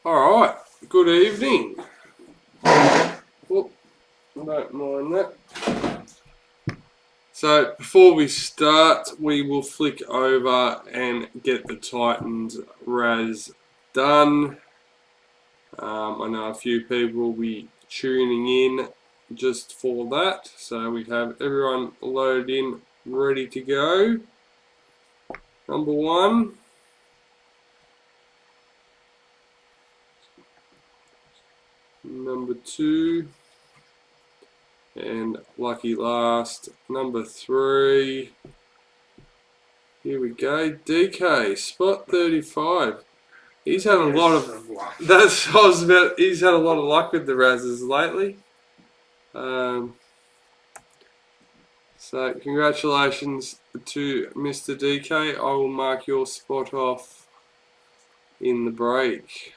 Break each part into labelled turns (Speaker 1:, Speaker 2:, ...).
Speaker 1: Alright, good evening. Oh, don't mind that. So before we start, we will flick over and get the Titans RAZZ done. I know a few people will be tuning in just for that, so we have everyone loaded in, ready to go. Number one. Number two, and lucky last, number three. Here we go, DK, spot 35. He's had a lot of, he's had a lot of luck with the RAZZs lately. So congratulations to Mr. DK. I will mark your spot off in the break,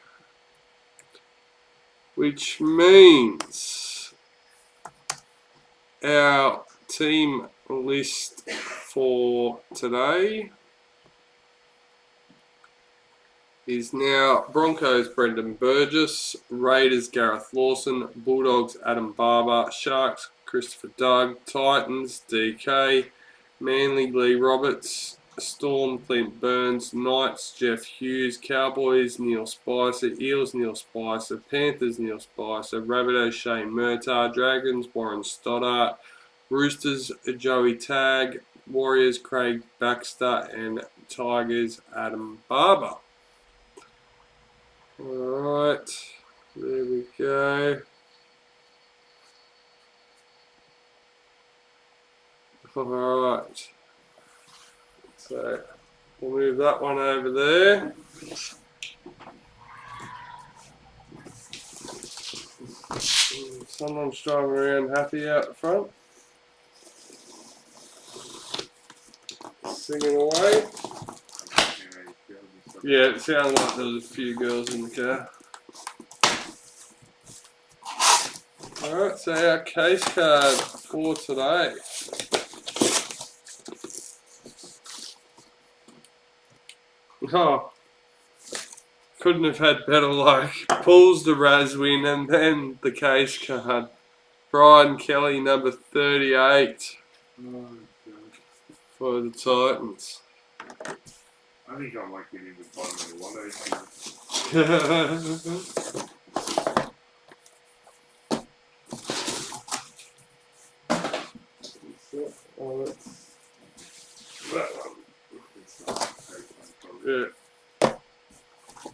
Speaker 1: which means our team list for today is now Broncos Brendan Burgess, Raiders Gareth Lawson, Bulldogs Adam Barber, Sharks Christopher Doug, Titans DK, Manly Lee Roberts, Storm Clint Burns, Knights Jeff Hughes, Cowboys Neil Spicer, Eels Neil Spicer, Panthers Neil Spicer, Rabbitohs Shane Murtagh, Dragons Warren Stoddart, Roosters Joey Tagg, Warriors Craig Baxter, and Tigers Adam Barber. Alright, there we go. Alright, so we'll move that one over there. Someone's driving around happy out the front, singing away. Yeah, it sounded like there was a few girls in the car. Alright, so our case card for today. Oh, couldn't have had better luck. Pulls the RAZZ win and then the case card. Brian Kelly, number 38 for the Titans.
Speaker 2: I think I might get in the bottom of
Speaker 1: Yeah.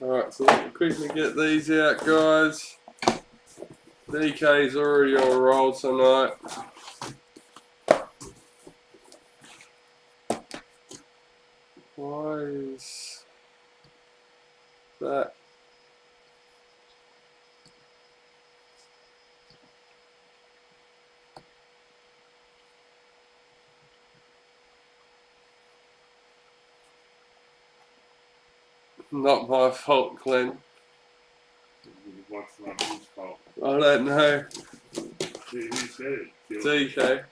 Speaker 1: Alright, so let me quickly get these out, guys. DK's already on roll tonight. Why is that? Not my fault, Glenn.
Speaker 2: What's not his fault?
Speaker 1: I don't know.
Speaker 2: Who said it?
Speaker 1: DK.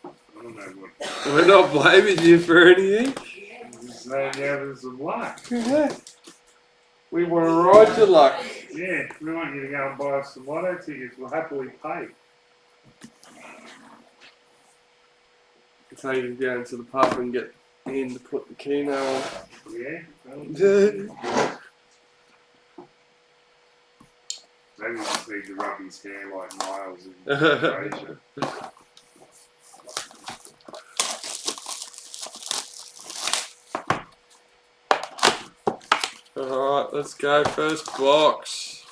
Speaker 2: I don't know what.
Speaker 1: We're not blaming you for anything.
Speaker 2: I'm just saying you having some luck.
Speaker 1: Yeah. We want to ride your luck.
Speaker 2: Yeah, we want you to go and buy us some lotto tickets. We'll happily pay.
Speaker 1: Take him down to the pub and get in to put the keno on.
Speaker 2: Yeah? Maybe we just need to rub his hair like Miles in Asia.
Speaker 1: Alright, let's go. First box.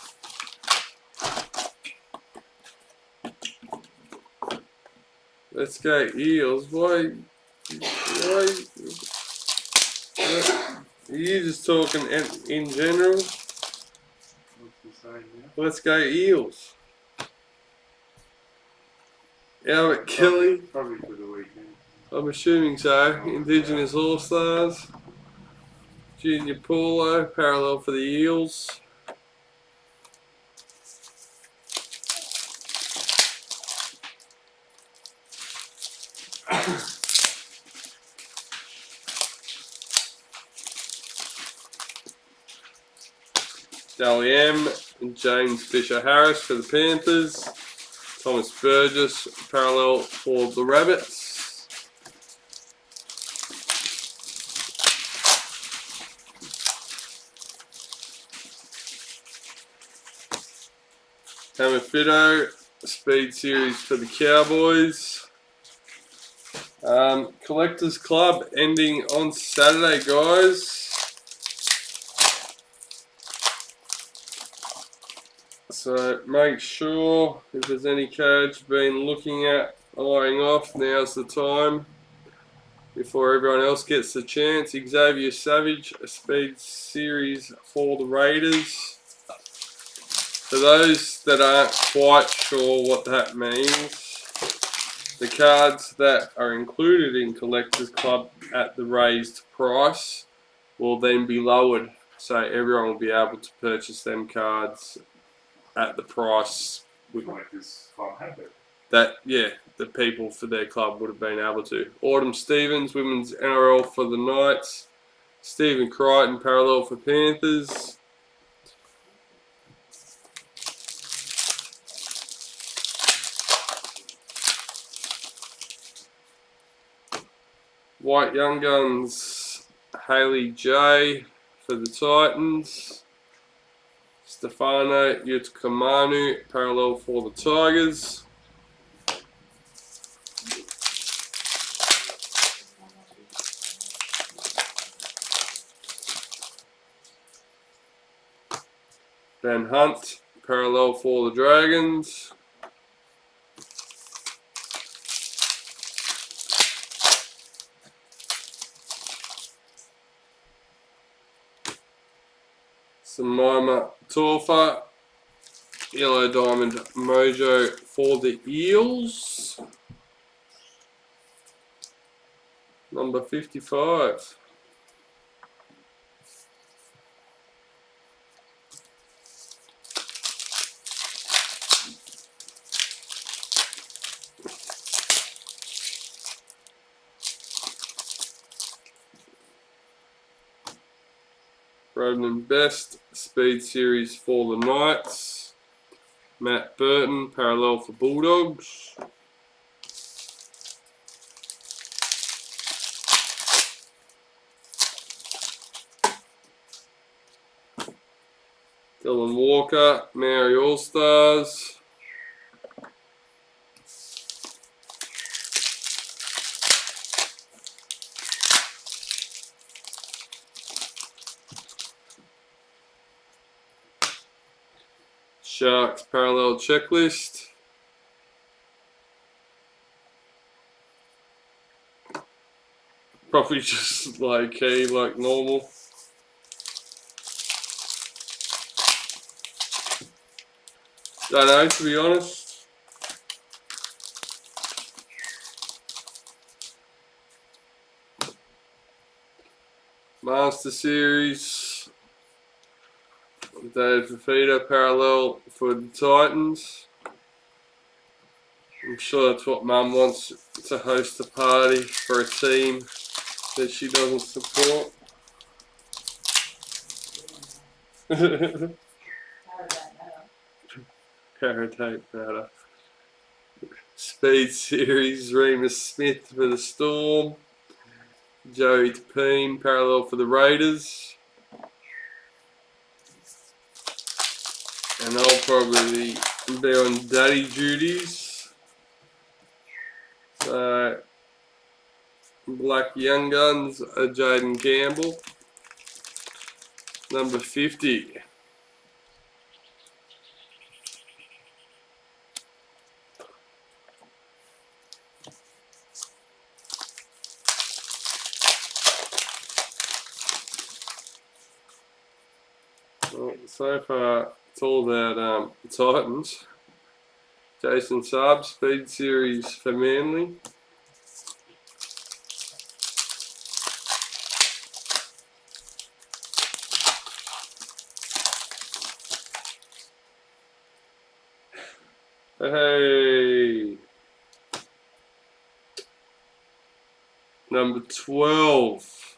Speaker 1: Let's go Eels. Why are you just talking in general? Let's go Eels. Albert Kelly.
Speaker 2: Probably for the weekend.
Speaker 1: I'm assuming so. Indigenous All-Stars. Junior Paulo, parallel for the Eels. Dally M and James Fisher-Harris for the Panthers. Thomas Burgess, parallel for the Rabbits. Hammerfitto, Speed Series for the Cowboys. Collectors Club ending on Saturday, guys. So make sure if there's any cards you've been looking at eyeing off, now's the time before everyone else gets the chance. Xavier Savage, a Speed Series for the Raiders. For those that aren't quite sure what that means, the cards that are included in Collectors Club at the raised price will then be lowered, so everyone will be able to purchase them cards at the price that, yeah, the people for their club would have been able to. Autumn Stevens, Women's NRL for the Knights. Stephen Crichton, parallel for Panthers. White Young Guns, Haley J for the Titans. Stefano Yutakamanu, parallel for the Tigers. Ben Hunt, parallel for the Dragons. Samima Torfa, Yellow Diamond Mojo for the Eels. Number 55. Roden Best, Speed Series for the Knights. Matt Burton, parallel for Bulldogs. Dylan Walker, Maori All-Stars. Sharks parallel checklist. Probably just low key like normal. Don't know, to be honest. Master Series. David Fafita, parallel for the Titans. I'm sure that's what Mum wants, to host a party for a team that she doesn't support. Paradigm matter. Speed Series, Remus Smith for the Storm. Joey Tapine, parallel for the Raiders. And I'll probably be on daddy duties. So, Black Young Guns, Jaden Campbell. Number 50. Well, so far, it's all about Titans. Jason Saab, Speed Series for Manly. Hey! Number 12.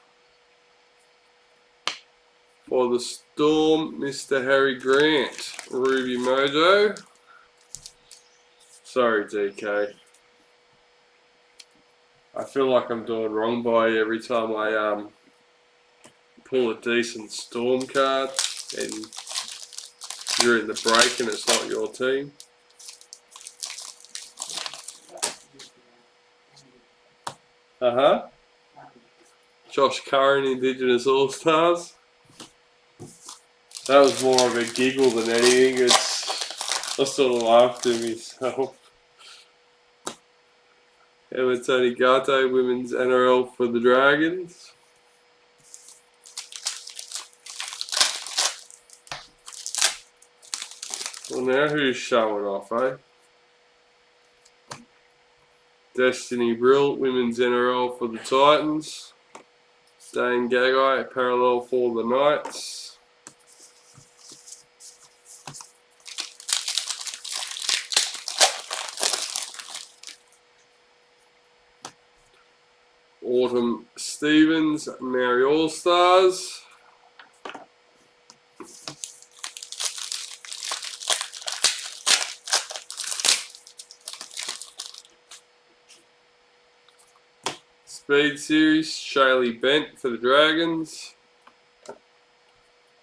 Speaker 1: For the Storm, Mr. Harry Grant, Ruby Mojo. Sorry, DK. I feel like I'm doing wrong by you every time I pull a decent Storm card and you're in the break and it's not your team. Josh Curran, Indigenous All-Stars. That was more of a giggle than anything. I sort of laughed at myself. Emma Tony Garte, Women's NRL for the Dragons. Well, now who's showing off, eh? Destiny Brill, Women's NRL for the Titans. Dane Gagai, parallel for the Knights. Autumn Stevens, Mary All-Stars. Speed Series, Shaylee Bent for the Dragons.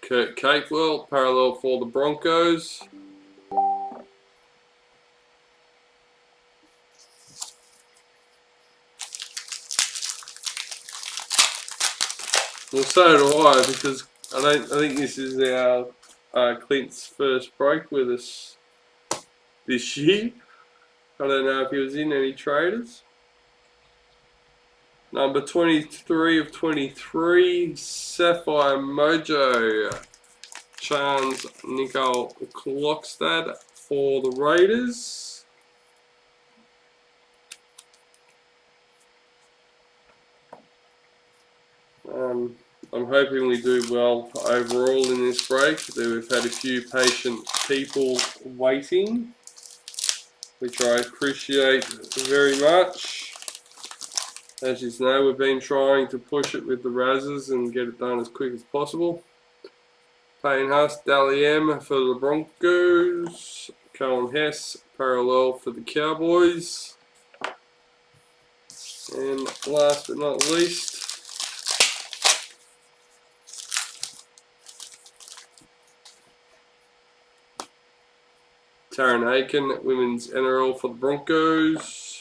Speaker 1: Kurt Capewell, parallel for the Broncos. Well, so do I, because I think this is our Clint's first break with us this year. I don't know if he was in any traders. Number 23 of 23, Sapphire Mojo, Chance Nicole Klokstad for the Raiders. I'm hoping we do well overall in this break. We've had a few patient people waiting, which I appreciate very much. As you know, we've been trying to push it with the RAZZs and get it done as quick as possible. Payne Huss, Dally M for the Broncos. Colin Hess, parallel for the Cowboys. And last but not least, Taryn Aiken, Women's NRL for the Broncos.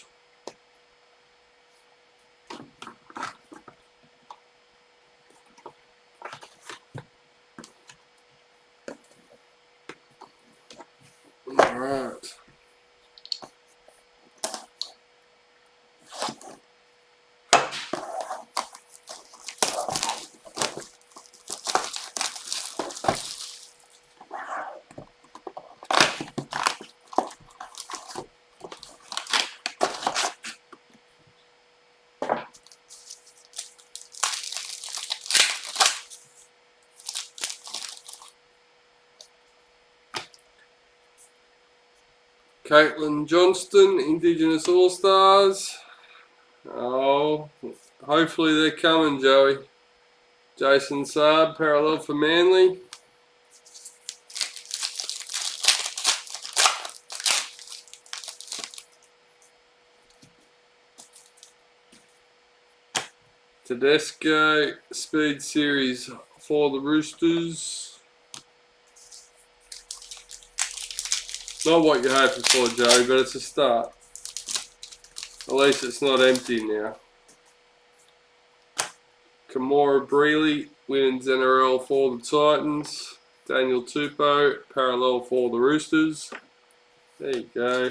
Speaker 1: Alright. Caitlin Johnston, Indigenous All-Stars. Oh, hopefully they're coming, Joey. Jason Saab, parallel for Manly. Tedesco, Speed Series for the Roosters. Not what you're hoping for, Joey, but it's a start. At least it's not empty now. Kamora Brealey, Women's NRL for the Titans. Daniel Tupou, parallel for the Roosters. There you go.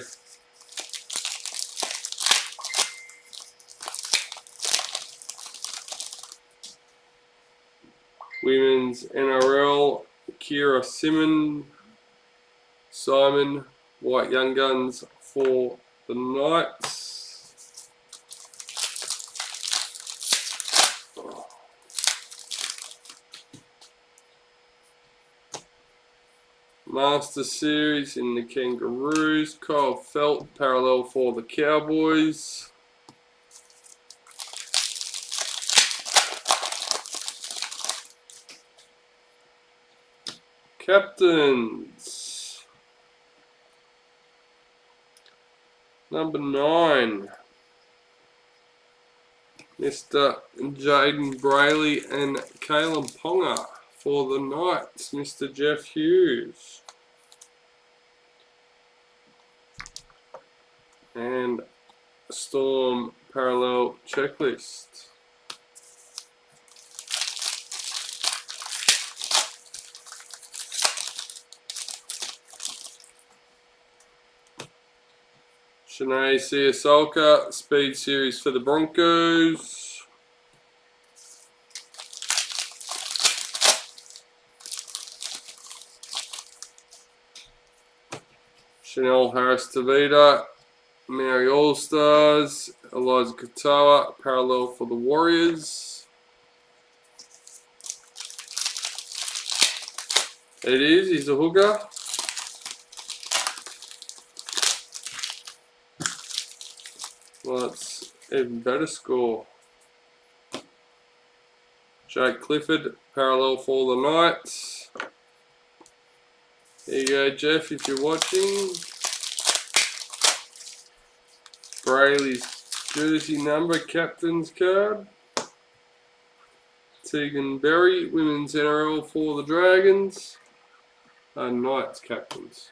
Speaker 1: Women's NRL, Kira Simon, White Young Guns for the Knights. Master Series in the Kangaroos, Kyle Felt, parallel for the Cowboys. Captains. Number 9. Mr. Jaden Brayley and Caleb Ponga. For the Knights, Mr. Jeff Hughes. And Storm Parallel Checklist. Shanae Siasolka, Speed Series for the Broncos. Chanel Harris-Tavita, Mary All-Stars, Eliza Katoa, Parallel for the Warriors. It is, he's a hooker. Well, that's even better score. Jake Clifford, Parallel for the Knights. There you go, Jeff, if you're watching. Brayley's jersey number, captain's card. Tegan Berry, Women's NRL for the Dragons. Knights captains.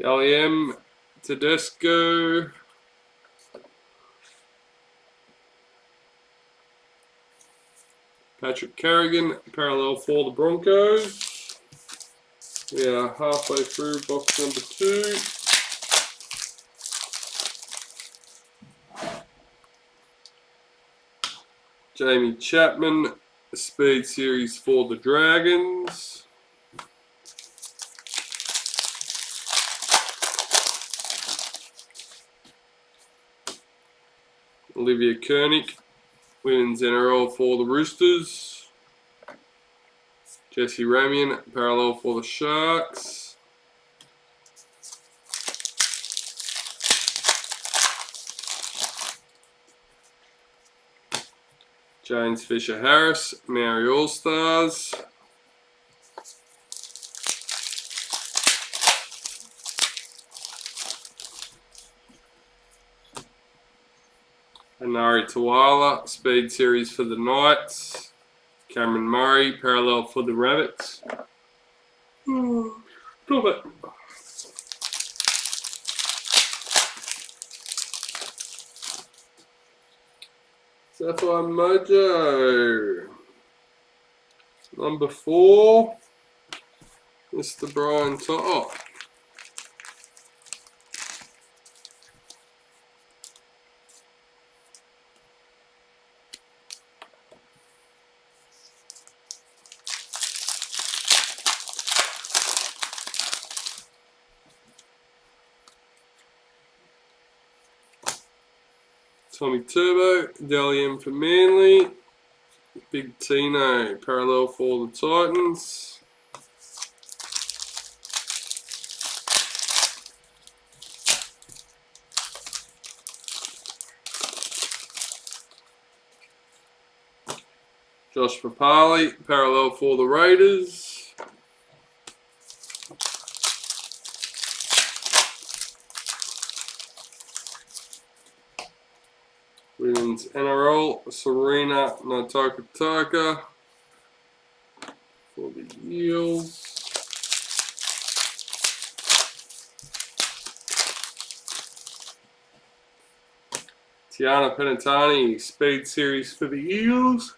Speaker 1: LEM, Tedesco. Patrick Carrigan, Parallel for the Broncos. We are halfway through box number 2. Jamie Chapman, Speed Series for the Dragons. Olivia Koenig, Women's NRL for the Roosters. Jesse Ramian, Parallel for the Sharks. James Fisher-Harris, Maori All-Stars. Anari Tawala, Speed Series for the Knights. Cameron Murray, Parallel for the Rabbits. Stop it. Sapphire Mojo. Number 4, Mr. Brian Top. Tommy Turbo, Dalian for Manly. Big Tino, Parallel for the Titans. Josh Papali, Parallel for the Raiders. Women's NRL, Serena Natakataka for the Eels. Tiana Penatani, Speed Series for the Eels.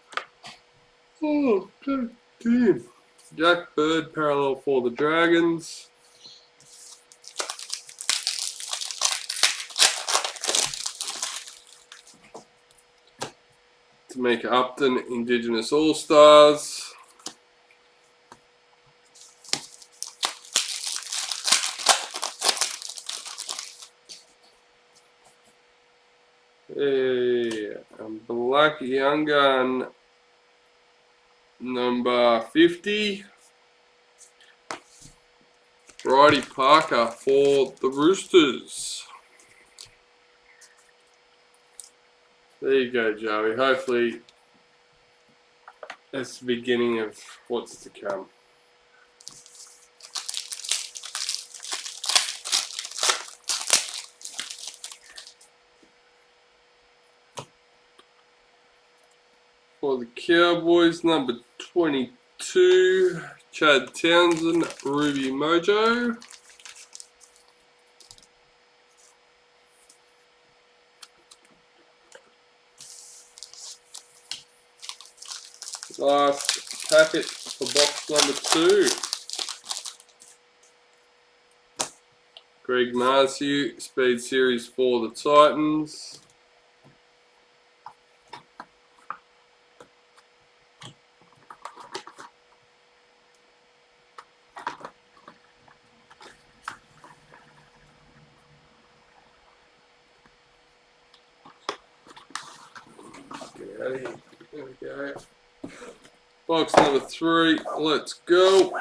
Speaker 1: Oh, god damn. Jack Bird, Parallel for the Dragons. Tamika Upton, Indigenous All-Stars. Hey, Black Young Gun, number 50. Bridie Parker for the Roosters. There you go, Joey. Hopefully that's the beginning of what's to come. For the Cowboys, number 22, Chad Townsend, Ruby Mojo. Last packet for box number 2. Greg Marciu, Speed Series for the Titans. There we go. Box number 3, let's go.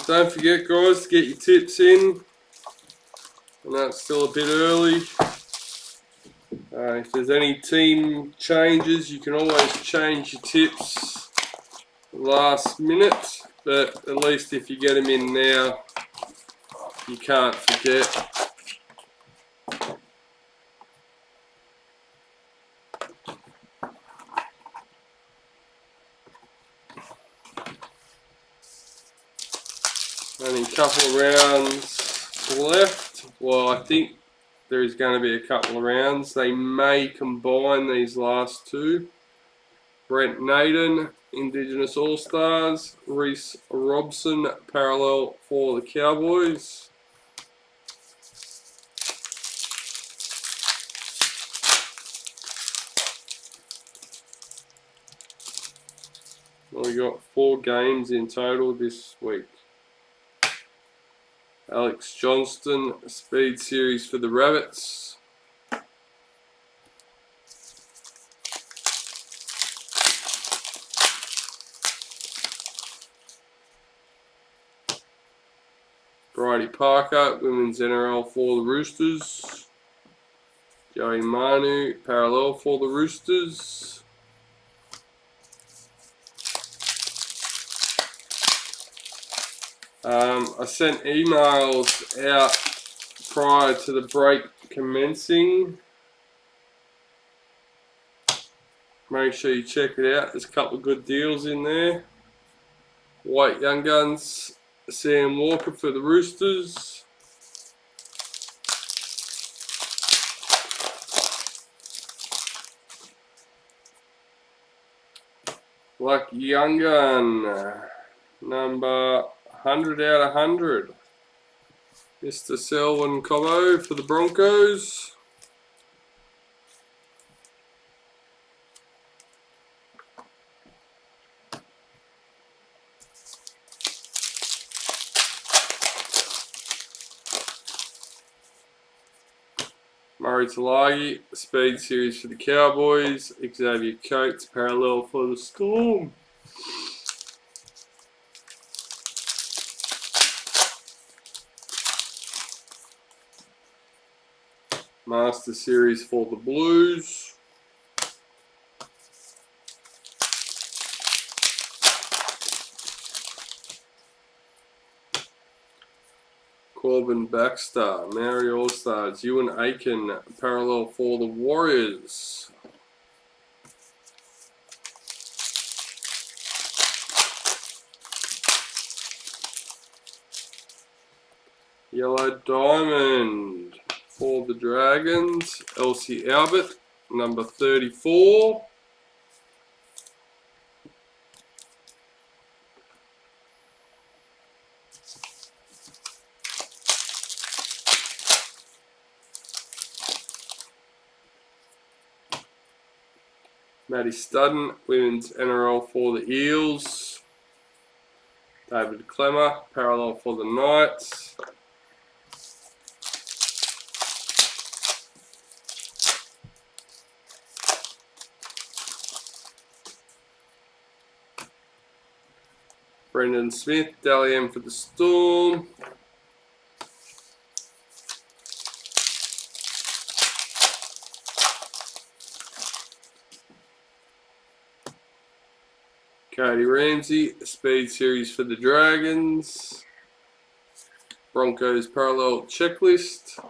Speaker 1: Don't forget, guys, to get your tips in. I know it's still a bit early. If there's any team changes, you can always change your tips last minute, but at least if you get them in now, you can't forget. Only a couple of rounds left. Well, I think there is going to be a couple of rounds. They may combine these last two. Brent Naden, Indigenous All-Stars. Reese Robson, parallel for the Cowboys. We got 4 games in total this week. Alex Johnston, Speed Series for the Rabbits. Bridie Parker, Women's NRL for the Roosters. Joey Manu, parallel for the Roosters. I sent emails out prior to the break commencing. Make sure you check it out. There's a couple of good deals in there. White Young Guns, Sam Walker for the Roosters. Lucky Young Gun, number 100 out of 100. Mr. Selwyn Cobbo for the Broncos. Murray Talagi, Speed Series for the Cowboys. Xavier Coates, parallel for the Storm. Master Series for the Blues. Corbin Baxter, Maori All-Stars, Ewan Aiken, parallel for the Warriors. Yellow Diamond for the Dragons, Elsie Albert, number 34. Maddie Studden, Women's NRL for the Eels. David Clemmer, parallel for the Knights. Brendan Smith, Dally M for the Storm. Cody Ramsey, Speed Series for the Dragons. Broncos Parallel Checklist.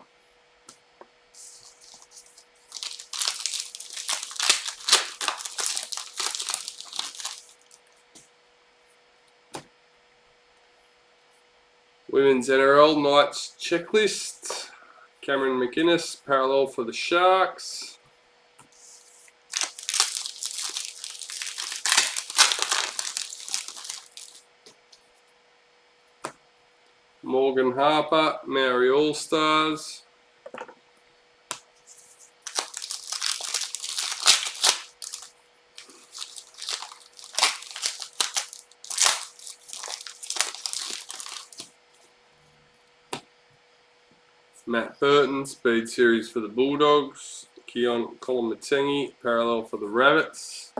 Speaker 1: Women's NRL Knights Checklist. Cameron McInnes, Parallel for the Sharks. Morgan Harper, Maori All-Stars. Matt Burton, Speed Series for the Bulldogs. Keon Kolomatangi, Parallel for the Rabbits.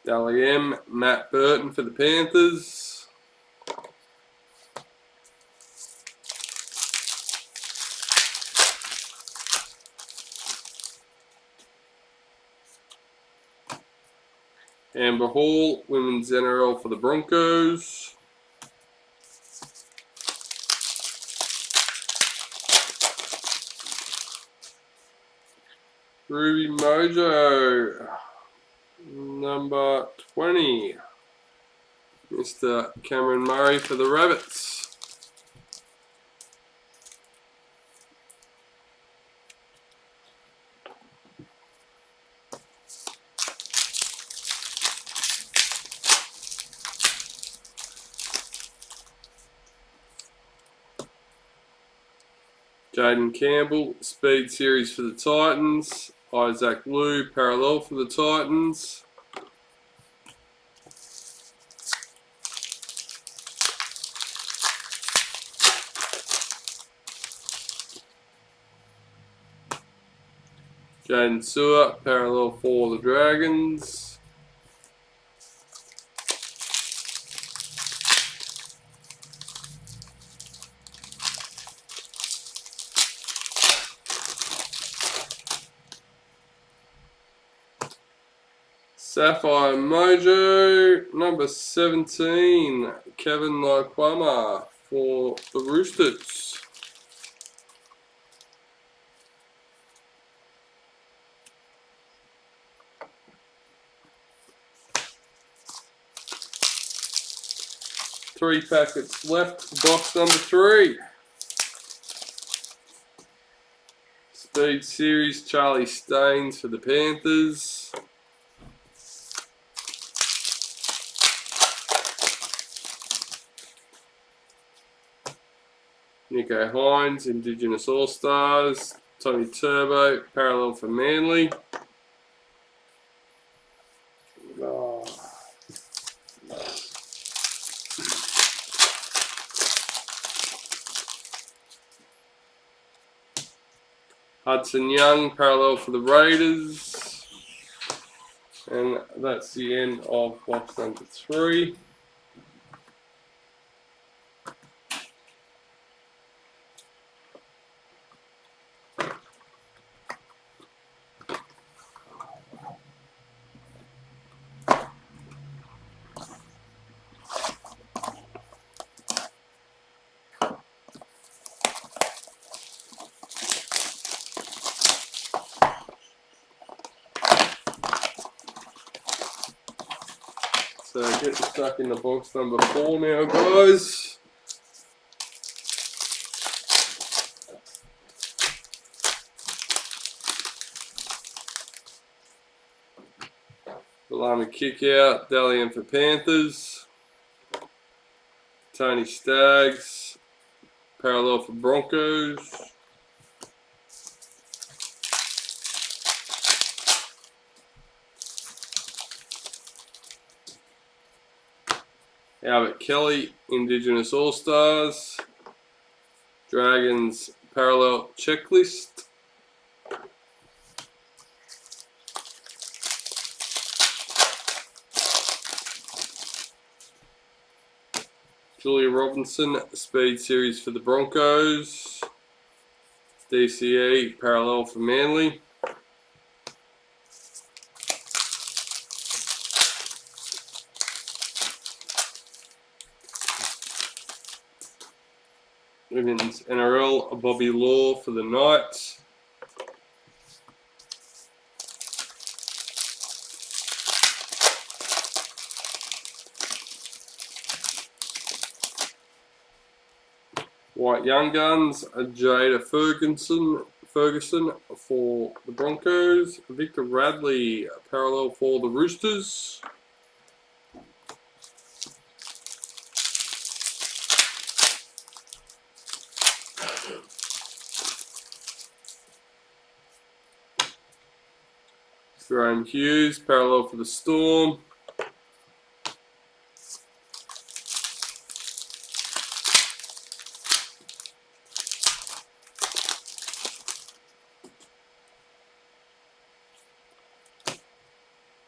Speaker 1: Dally M, Matt Burton for the Panthers. Amber Hall, Women's NRL for the Broncos. Ruby Mojo, number 20. Mr. Cameron Murray for the Rabbits. Jaden Campbell, Speed Series for the Titans. Isaac Liu, Parallel for the Titans. Jaden Sewer, Parallel for the Dragons. Sapphire Mojo, number 17, Kevin Naikwama for the Roosters. Three packets left, box number 3. Speed Series, Charlie Staines for the Panthers. Nico Hines, Indigenous All-Stars. Tommy Turbo, Parallel for Manly. Oh. Hudson Young, Parallel for the Raiders. And that's the end of box number 3. So get stuck in the box number 4 now, guys. Salami kick out, Dalian for Panthers. Tony Staggs, Parallel for Broncos. Albert Kelly, Indigenous All-Stars. Dragons Parallel Checklist. Julia Robinson, Speed Series for the Broncos. DCE, parallel for Manly. Women's NRL, Bobby Law for the Knights. White Young Guns, Jada Ferguson for the Broncos. Victor Radley, parallel for the Roosters. Graham Hughes, parallel for the Storm.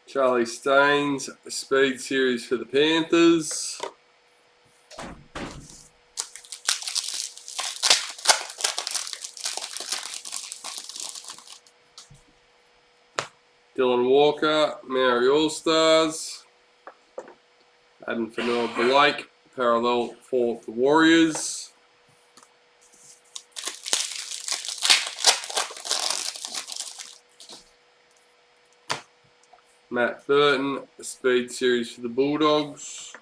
Speaker 1: Charlie Staines, Speed Series for the Panthers. Dylan Walker, Maori All-Stars. Adam Fanua-Blake, parallel for the Warriors. Matt Burton, Speed Series for the Bulldogs.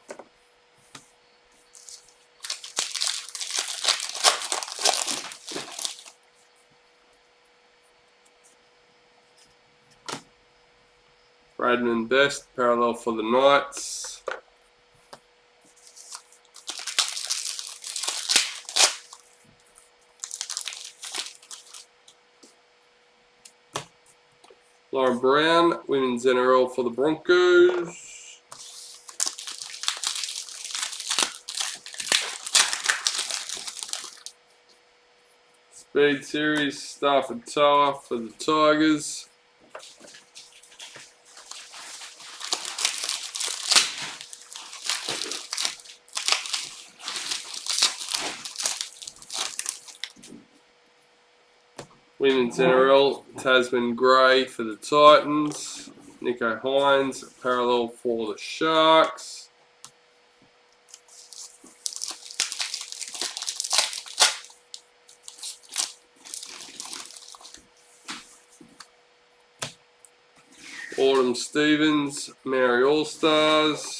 Speaker 1: Bradman Best, parallel for the Knights. Lauren Brown, Women's NRL for the Broncos. Speed Series, Stafford Tower for the Tigers. Women's NRL, Tasman Gray for the Titans. Nico Hines, parallel for the Sharks. Autumn Stevens, Maori All-Stars.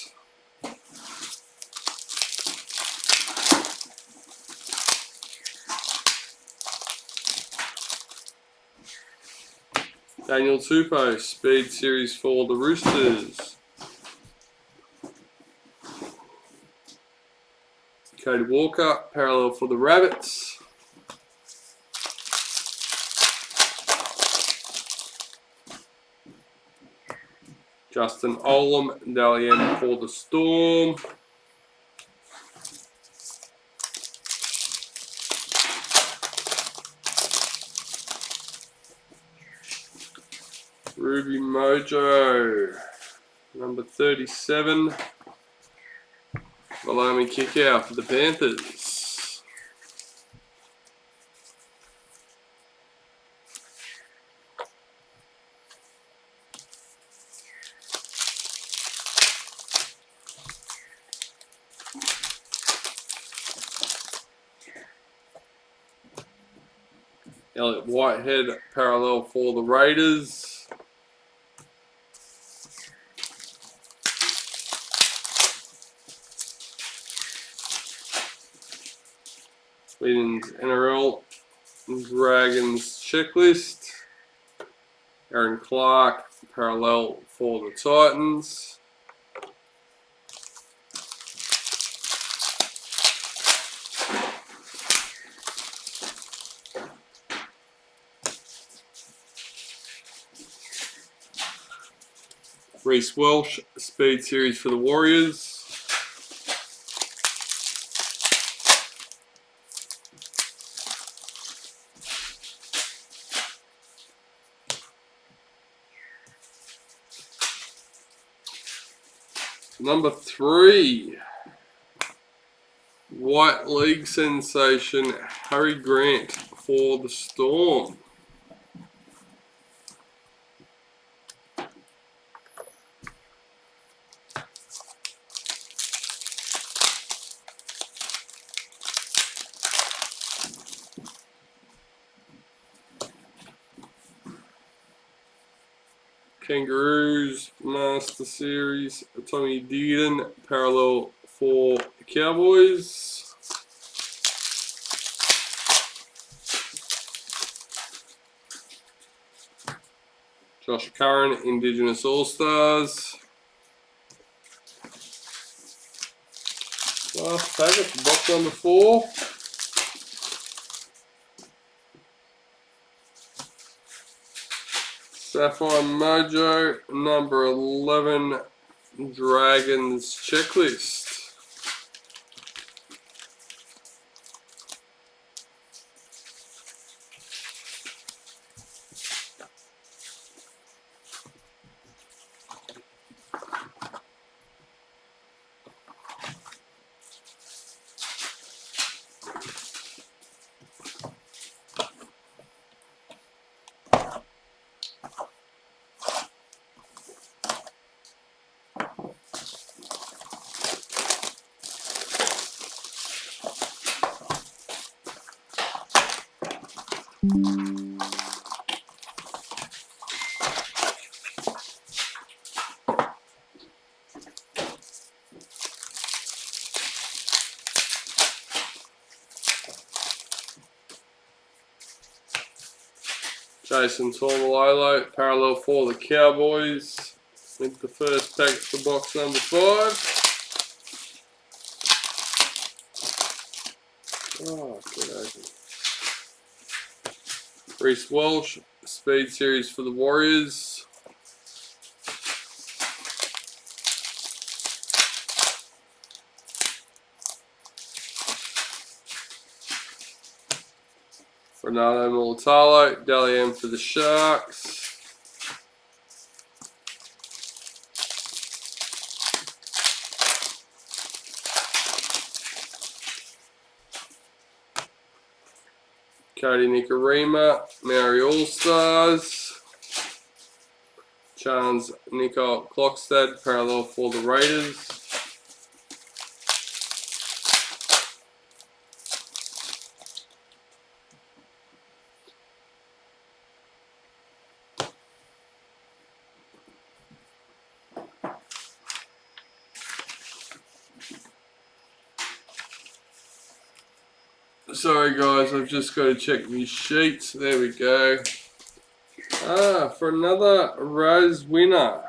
Speaker 1: Daniel Tupou, Speed Series for the Roosters. Cody Walker, parallel for the Rabbits. Justin Olam, Dalian for the Storm. Ruby Mojo, number 37. Malami kick out for the Panthers. Elliot Whitehead, parallel for the Raiders. Women's NRL Dragons Checklist. Aaron Clark, parallel for the Titans. Reece Welsh, Speed Series for the Warriors. Number 3, White League sensation Harry Grant for the Storm. Kangaroos Master Series Tommy Dearden parallel for the Cowboys. Josh Curran Indigenous All-Stars. Last packet for box number 4. Sapphire Mojo number 11 Dragons Checklist. Jason Tormalolo, parallel for the Cowboys. With the first packet for box number 5. Oh, good open. Reece Walsh, Speed Series for the Warriors. Ronaldo Mulatalo, Dally M for the Sharks. Cody Nikorima, Maori All-Stars. Chance Nico Klokstad, parallel for the Raiders. Sorry guys, I've just got to check these sheets. There we go. For another RAZZ winner.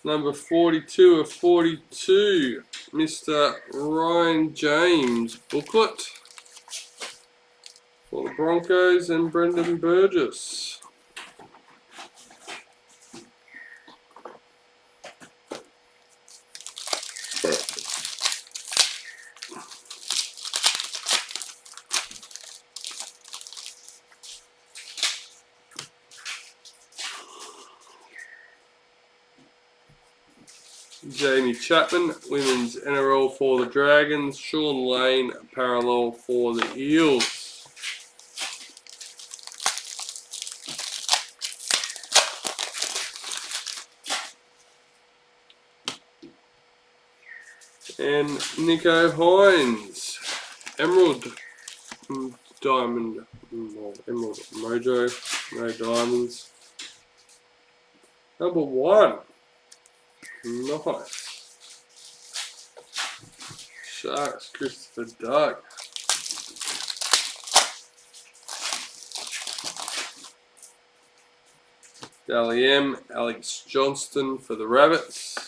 Speaker 1: Number 42 of 42, Mr. Ryan James booklet for the Broncos and Brendan Burgess. Jamie Chapman, Women's NRL for the Dragons. Sean Lane, parallel for the Eels. And Nico Hines, Emerald Diamond, Emerald Mojo, no diamonds. Number 1. Nice. Sharks, Christopher Doug. Dally M, Alex Johnston for the Rabbits.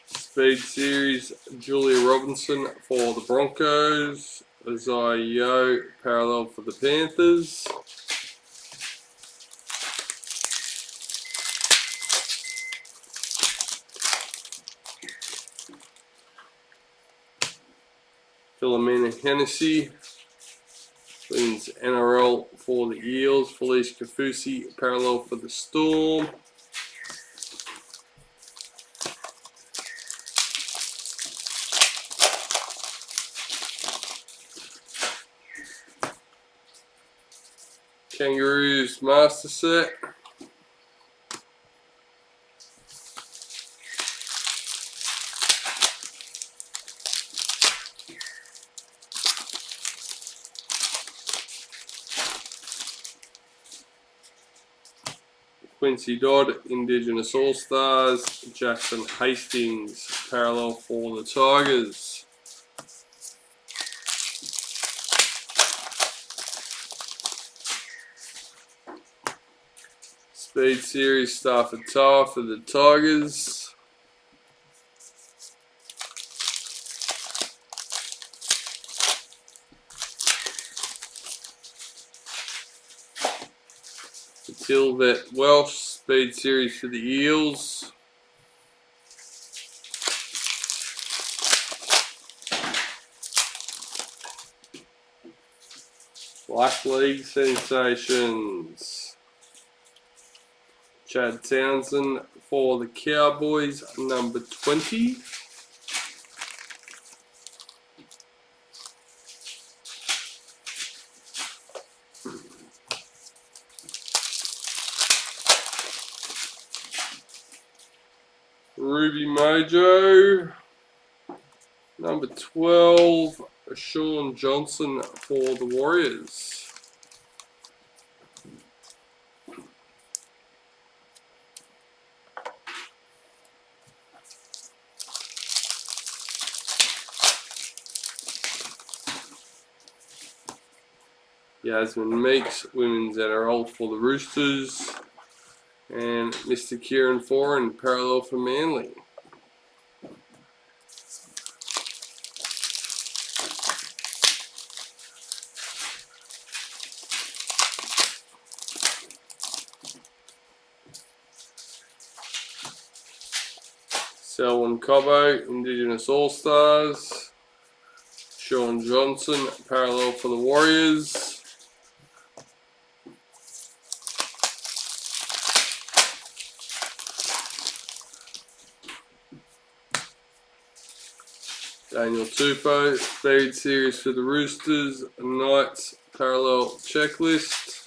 Speaker 1: Speed Series, Julia Robinson for the Broncos. Isaiah Yeo, parallel for the Panthers. Philomena Hennessy for Women's NRL for the Eels, Felice Kafusi, parallel for the Storm. Kangaroos master set. Quincy Dodd, Indigenous All-Stars. Jackson Hastings, parallel for the Tigers. Speed Series Stafford Tower for the Tigers. Tilvet Welsh Speed Series for the Eels. Black League Sensations. Chad Townsend for the Cowboys, number 20. Ruby Mojo, number 12, Sean Johnson for the Warriors. Yasmin Meeks, Women's NRL for the Roosters. And Mr. Kieran Foran, parallel for Manly. Selwyn Cobbo, Indigenous All-Stars. Sean Johnson, parallel for the Warriors. Daniel Tupou, Speed Series for the Roosters, Knights, parallel checklist.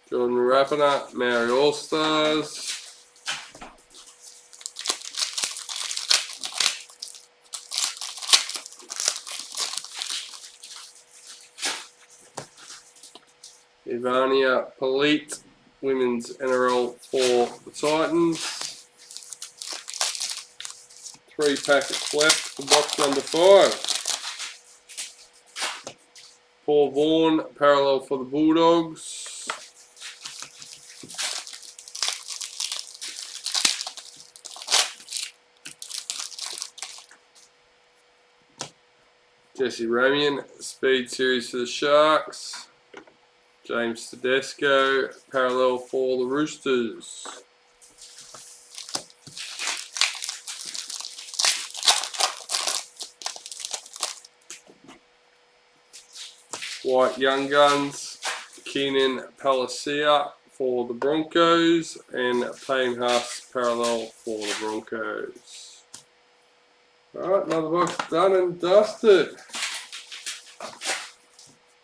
Speaker 1: Jordan Rapana, Maori All-Stars. Ivania Polite, Women's NRL for the Titans. 3 packets left for box number 5. Paul Vaughan, parallel for the Bulldogs. Jesse Ramian, Speed Series for the Sharks. James Tedesco, parallel for the Roosters. White Young Guns, Keenan Palacia for the Broncos, and Payne Haas, parallel for the Broncos. Alright, another box done and dusted.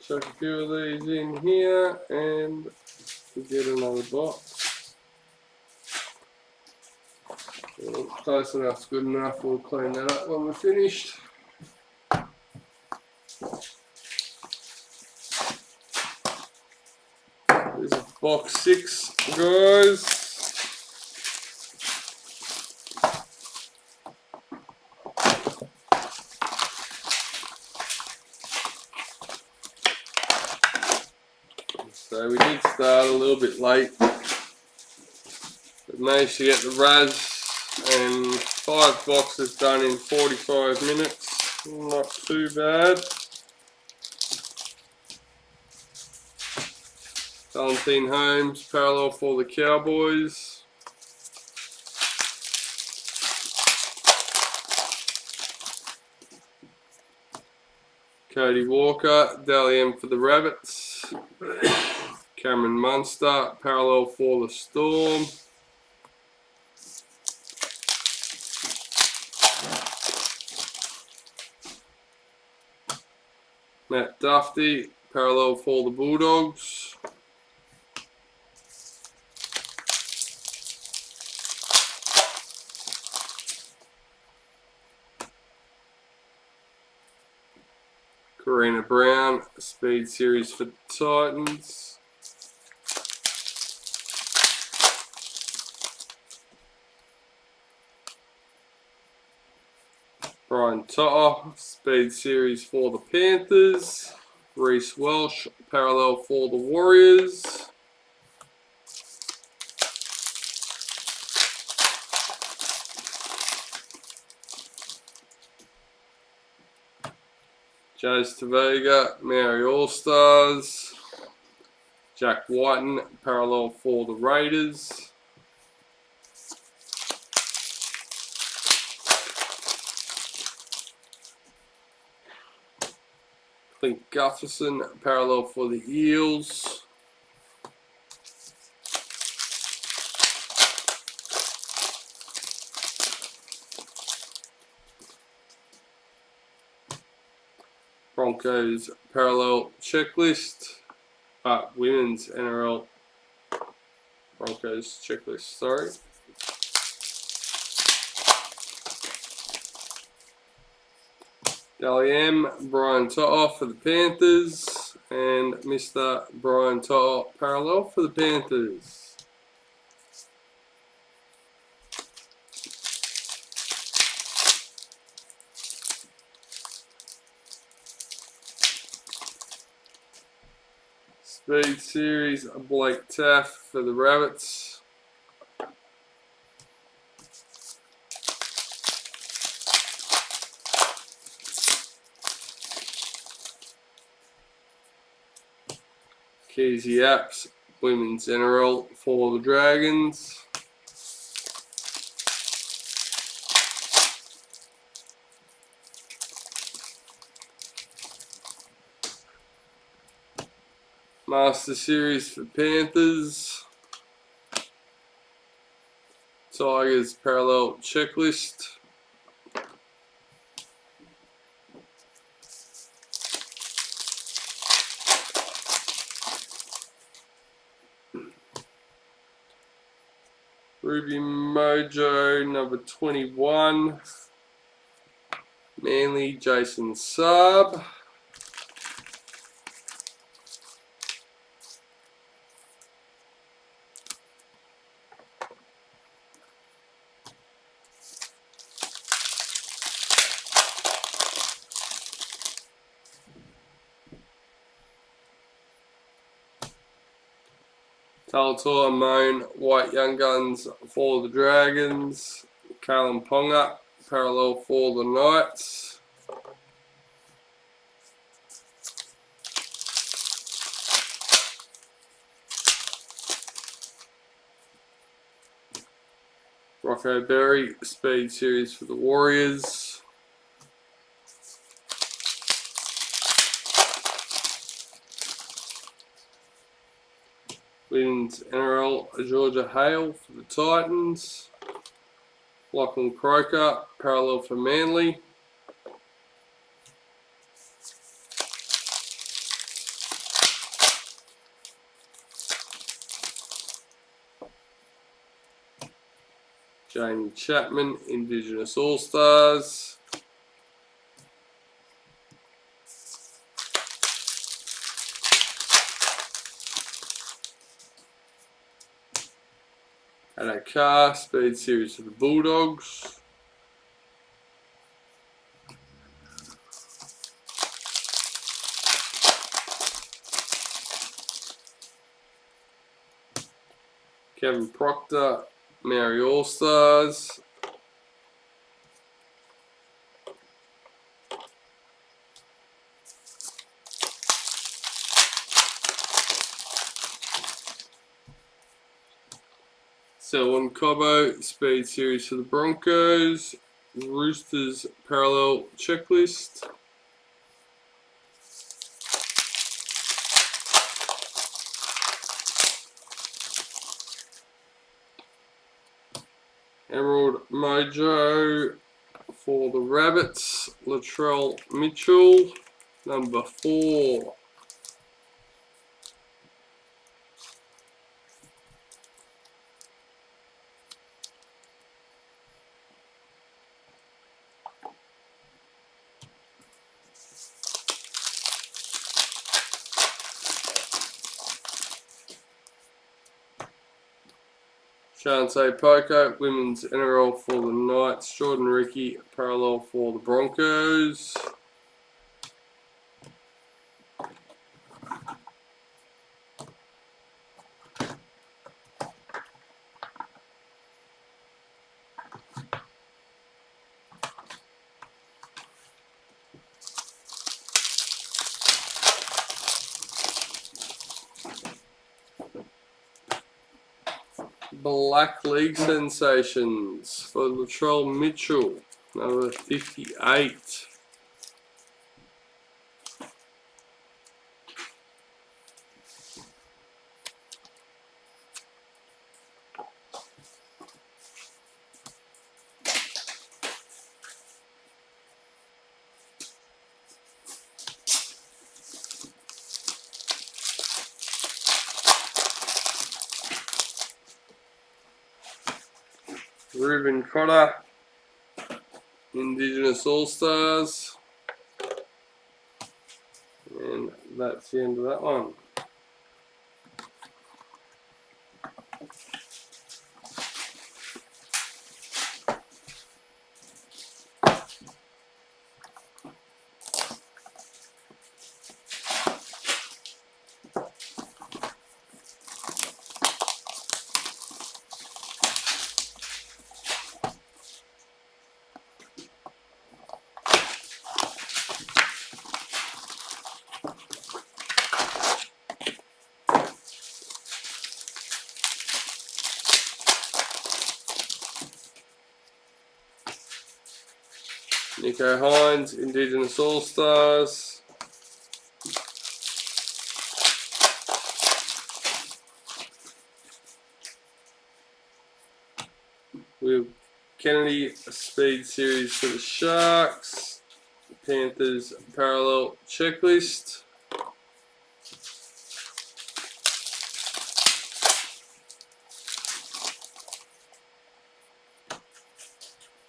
Speaker 1: Chuck a few of these in here and we'll get another box. Well, close enough's good enough, we'll clean that up when we're finished. There's box 6, guys. So we did start a little bit late, but managed to get the RAZZ and 5 boxes done in 45 minutes. Not too bad. Valentine Holmes, parallel for the Cowboys. Cody Walker, Dally M for the Rabbits. Cameron Munster, parallel for the Storm. Matt Duffy, parallel for the Bulldogs. Karina Brown, Speed Series for the Titans. Brian Totter, Speed Series for the Panthers. Reece Welsh, parallel for the Warriors. Jace Tavega, Mary All-Stars. Jack Whiten, parallel for the Raiders. Clint Gutherson, parallel for the Eels. Broncos parallel checklist. Women's NRL Broncos checklist, sorry. Dally M, Brian Totter for the Panthers, and Mr. Brian Totter parallel for the Panthers. Speed Series, Blake Taff for the Rabbits. Keezy Apps, Women's NRL for the Dragons. Master Series for Panthers. Tigers parallel checklist. Ruby Mojo number 21. Manly Jason Saab. Talator Moan, White Young Guns for the Dragons. Kalen Ponga, parallel for the Knights. Rocco Berry, Speed Series for the Warriors. Women's NRL, Georgia Hale for the Titans. Lachlan Croker, parallel for Manly. Jamie Chapman, Indigenous All-Stars. Addo Carr, Speed Series for the Bulldogs. Kevin Proctor, Mary All-Stars. Selwyn Cobbo, Speed Series for the Broncos. Roosters Parallel Checklist. Emerald Mojo for the Rabbits. Latrell Mitchell, number 4. Shante Poco, Women's NRL for the Knights. Jordan Ricky, Parallel for the Broncos. Black League Sensations for Latrell Mitchell, number 58. Ruben Cotter, Indigenous All-Stars. And that's the end of that one. Nico Hines, Indigenous All-Stars. We have Kennedy Speed Series for the Sharks. Panthers Parallel Checklist.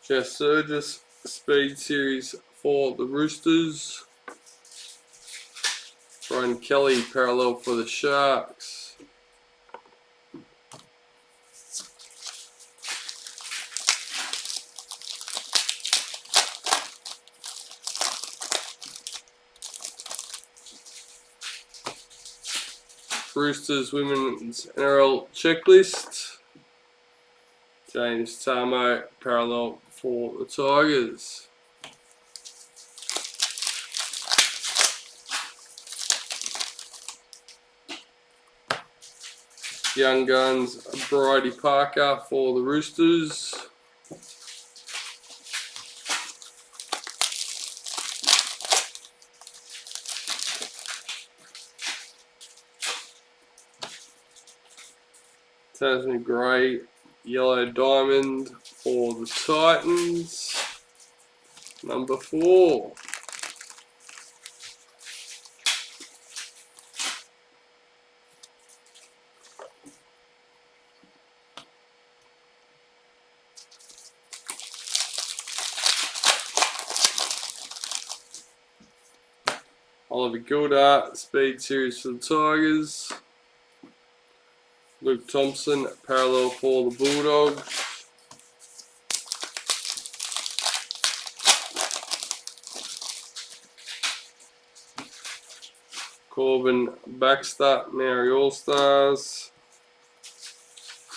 Speaker 1: Jeff Surgis Speed Series for the Roosters. Brian Kelly Parallel for the Sharks. Roosters Women's NRL Checklist. James Tamo Parallel for the Tigers. Young Guns Bridie Parker for the Roosters. Tasman Gray Yellow Diamond for the Titans, number 4. Oliver Gildart Speed Series for the Tigers. Luke Thompson Parallel for the Bulldogs. Corbin Baxter Maori All-Stars.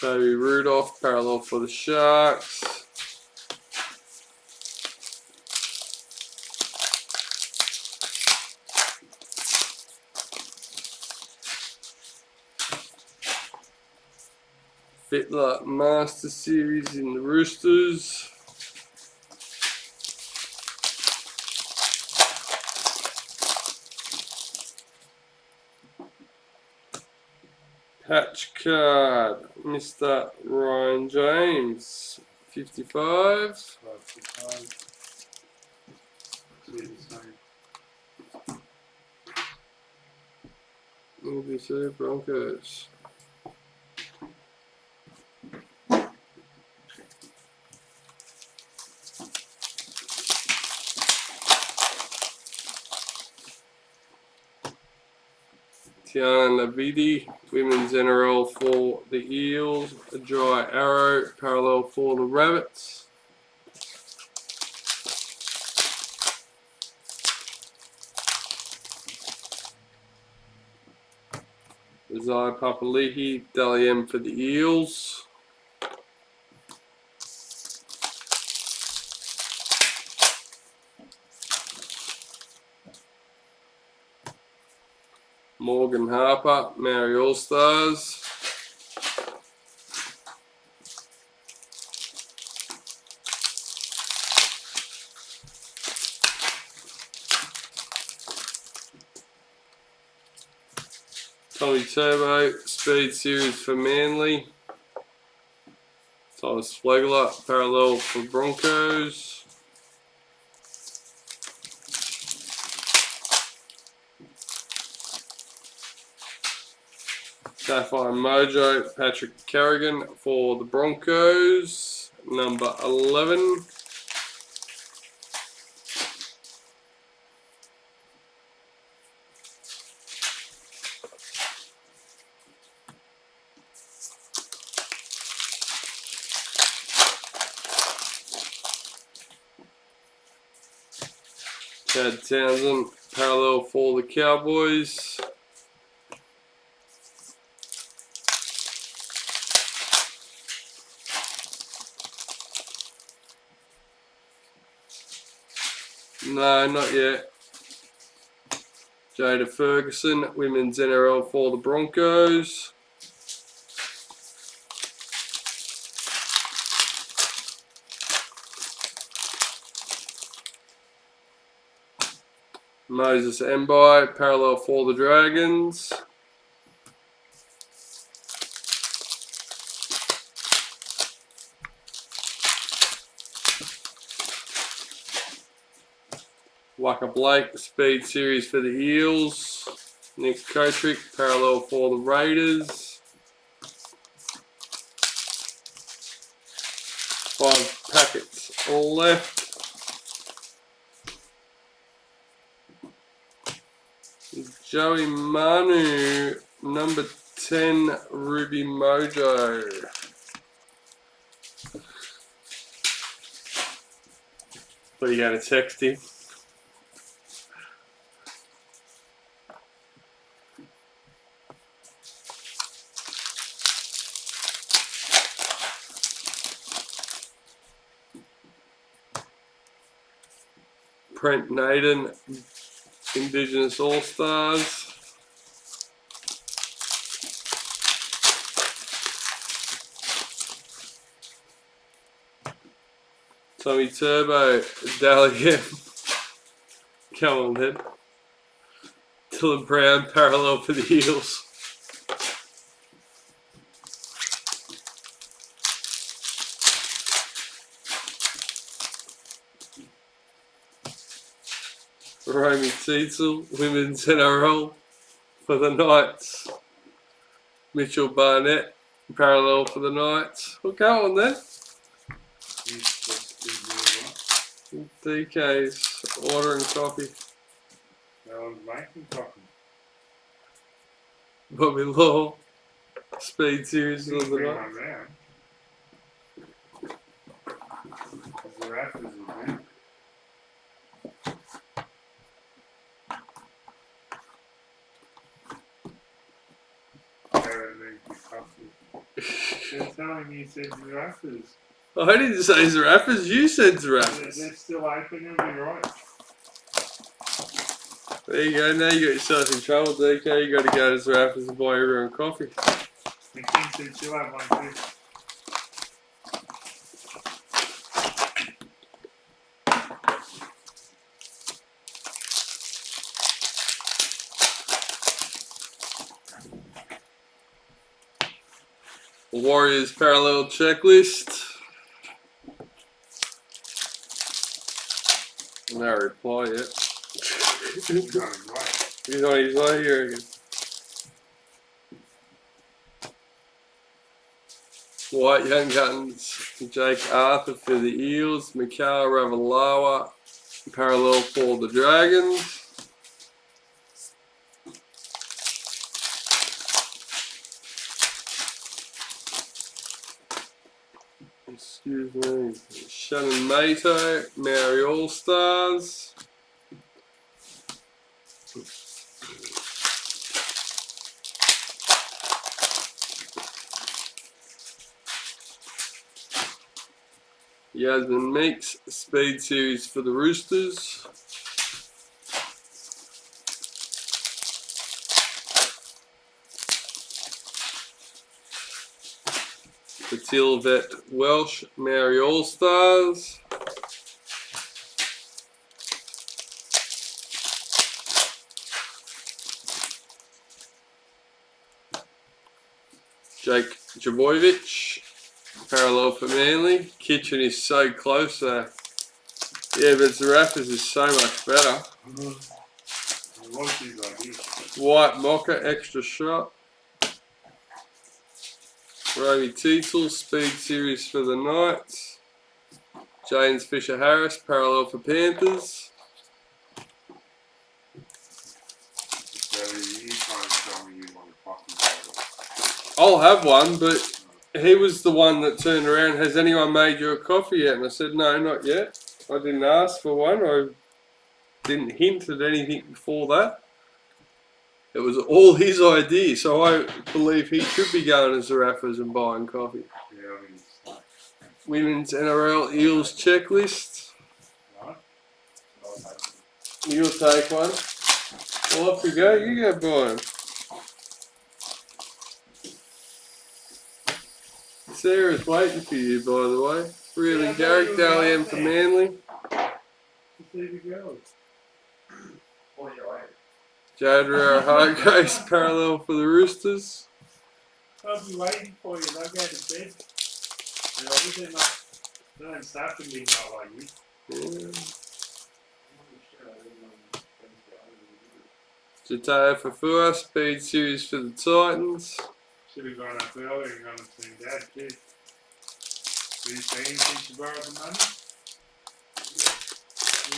Speaker 1: Toby Rudolph Parallel for the Sharks. Fittler Master Series in the Roosters. Patch card, Mr. Ryan James, 55. NBC Broncos. Tiana Navidi, Women's NRL for the Eels. A dry arrow, parallel for the Rabbits. Isaiah Papali'i, Dally M for the Eels. Morgan Harper, Maori All-Stars. Tommy Turbo, Speed Series for Manly. Thomas Flegler, parallel for Broncos. Sapphire Mojo, Patrick Carrigan for the Broncos, number 11. Chad Townsend, parallel for the Cowboys. No, not yet. Jada Ferguson, Women's NRL for the Broncos. Moses Mbai, parallel for the Dragons. Waka Blake, Speed Series for the Eels. Nick Kotrick, parallel for the Raiders. 5 packets left. Joey Manu, number 10, Ruby Mojo. What are you going to text him? Brent Naden, Indigenous All-Stars. Tommy Turbo, Dally M. Come on then. Dylan Brown, parallel for the Eels. Romy Teetsel, Women's NRL for the Knights. Mitchell Barnett, parallel for the Knights. Well, go on then. DK's ordering coffee.
Speaker 2: No one's making coffee.
Speaker 1: Bobby Law, Speed Series of the Night.
Speaker 2: The Raptors are there. They're telling me you said Zaraffas.
Speaker 1: I didn't say Zaraffas, you said Zaraffas.
Speaker 2: They're still open, it'll be right.
Speaker 1: There you go, now you got yourself in trouble, DK. You got to go to Zaraffas and buy everyone coffee.
Speaker 2: The King said she'll have one too.
Speaker 1: Warriors parallel checklist. No reply yet. He's on his way here again. White Young Guns, Jake Arthur for the Eels, Mikhail Ravalawa parallel for the Dragons. Excuse me, Shannon Mato, Maori All Stars. Yasmin Meeks, Speed Series for the Roosters. Patil Vet Welsh, Maori All Stars. Jake Javovic, parallel for Manly. Kitchen is so close there. Yeah, but Zarathas is so much better. White Mocha, extra shot. Romy Teetle, Speed Series for the Knights. James Fisher Harris, parallel for Panthers. I'll have one, but he was the one that turned around, has anyone made you a coffee yet? And I said, no, not yet. I didn't ask for one. I didn't hint at anything before that. It was all his idea, so I believe he should be going to Zarafas and buying coffee. Yeah, Women's NRL Eels checklist. You'll take one. Well, off you go. You go buy them. Sarah's waiting for you, by the way. Really, Garrick Dally for Manly. Jadra Hargraves parallel for the Roosters.
Speaker 2: I'll be waiting for you. I'll go to bed. No one's stopping me now like you.
Speaker 1: Jataya Fafua, Speed Series for the Titans.
Speaker 2: Should have gone up earlier and gone and seen Dad too. Did you say anything to borrow the money?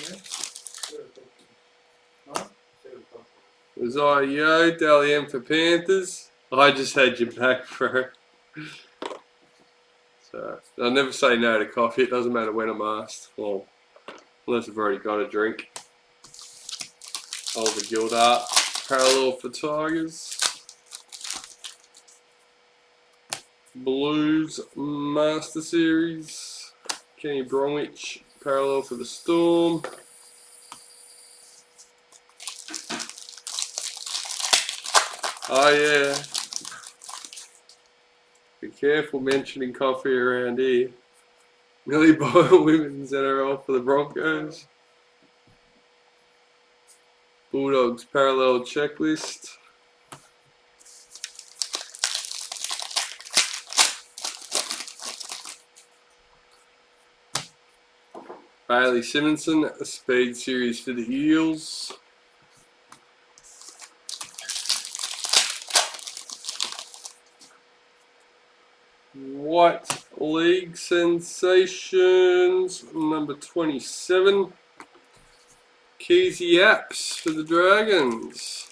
Speaker 2: Yeah? Huh?
Speaker 1: Was I Yo, Dally M for Panthers. I just had your back, bro. So, I'll never say no to coffee. It doesn't matter when I'm asked. Well, unless I've already got a drink. Oliver Gildart, parallel for Tigers. Blues Master Series. Kenny Bromwich, parallel for the Storm. Oh yeah. Be careful mentioning coffee around here. Millie Boyle Women's NRL for the Broncos. Bulldogs parallel checklist. Bailey Simonson, a Speed Series for the Eels. White League Sensations, number 27. Keezy Apps for the Dragons.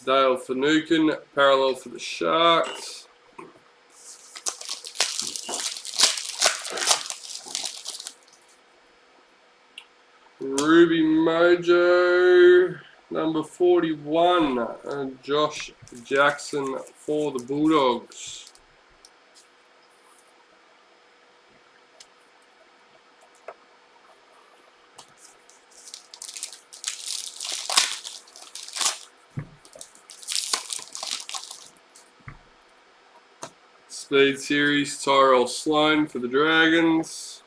Speaker 1: Dale Finucane, parallel for the Sharks. Ruby Mojo, number 41, and Josh Jackson for the Bulldogs. Speed Series, Tyrell Sloan for the Dragons.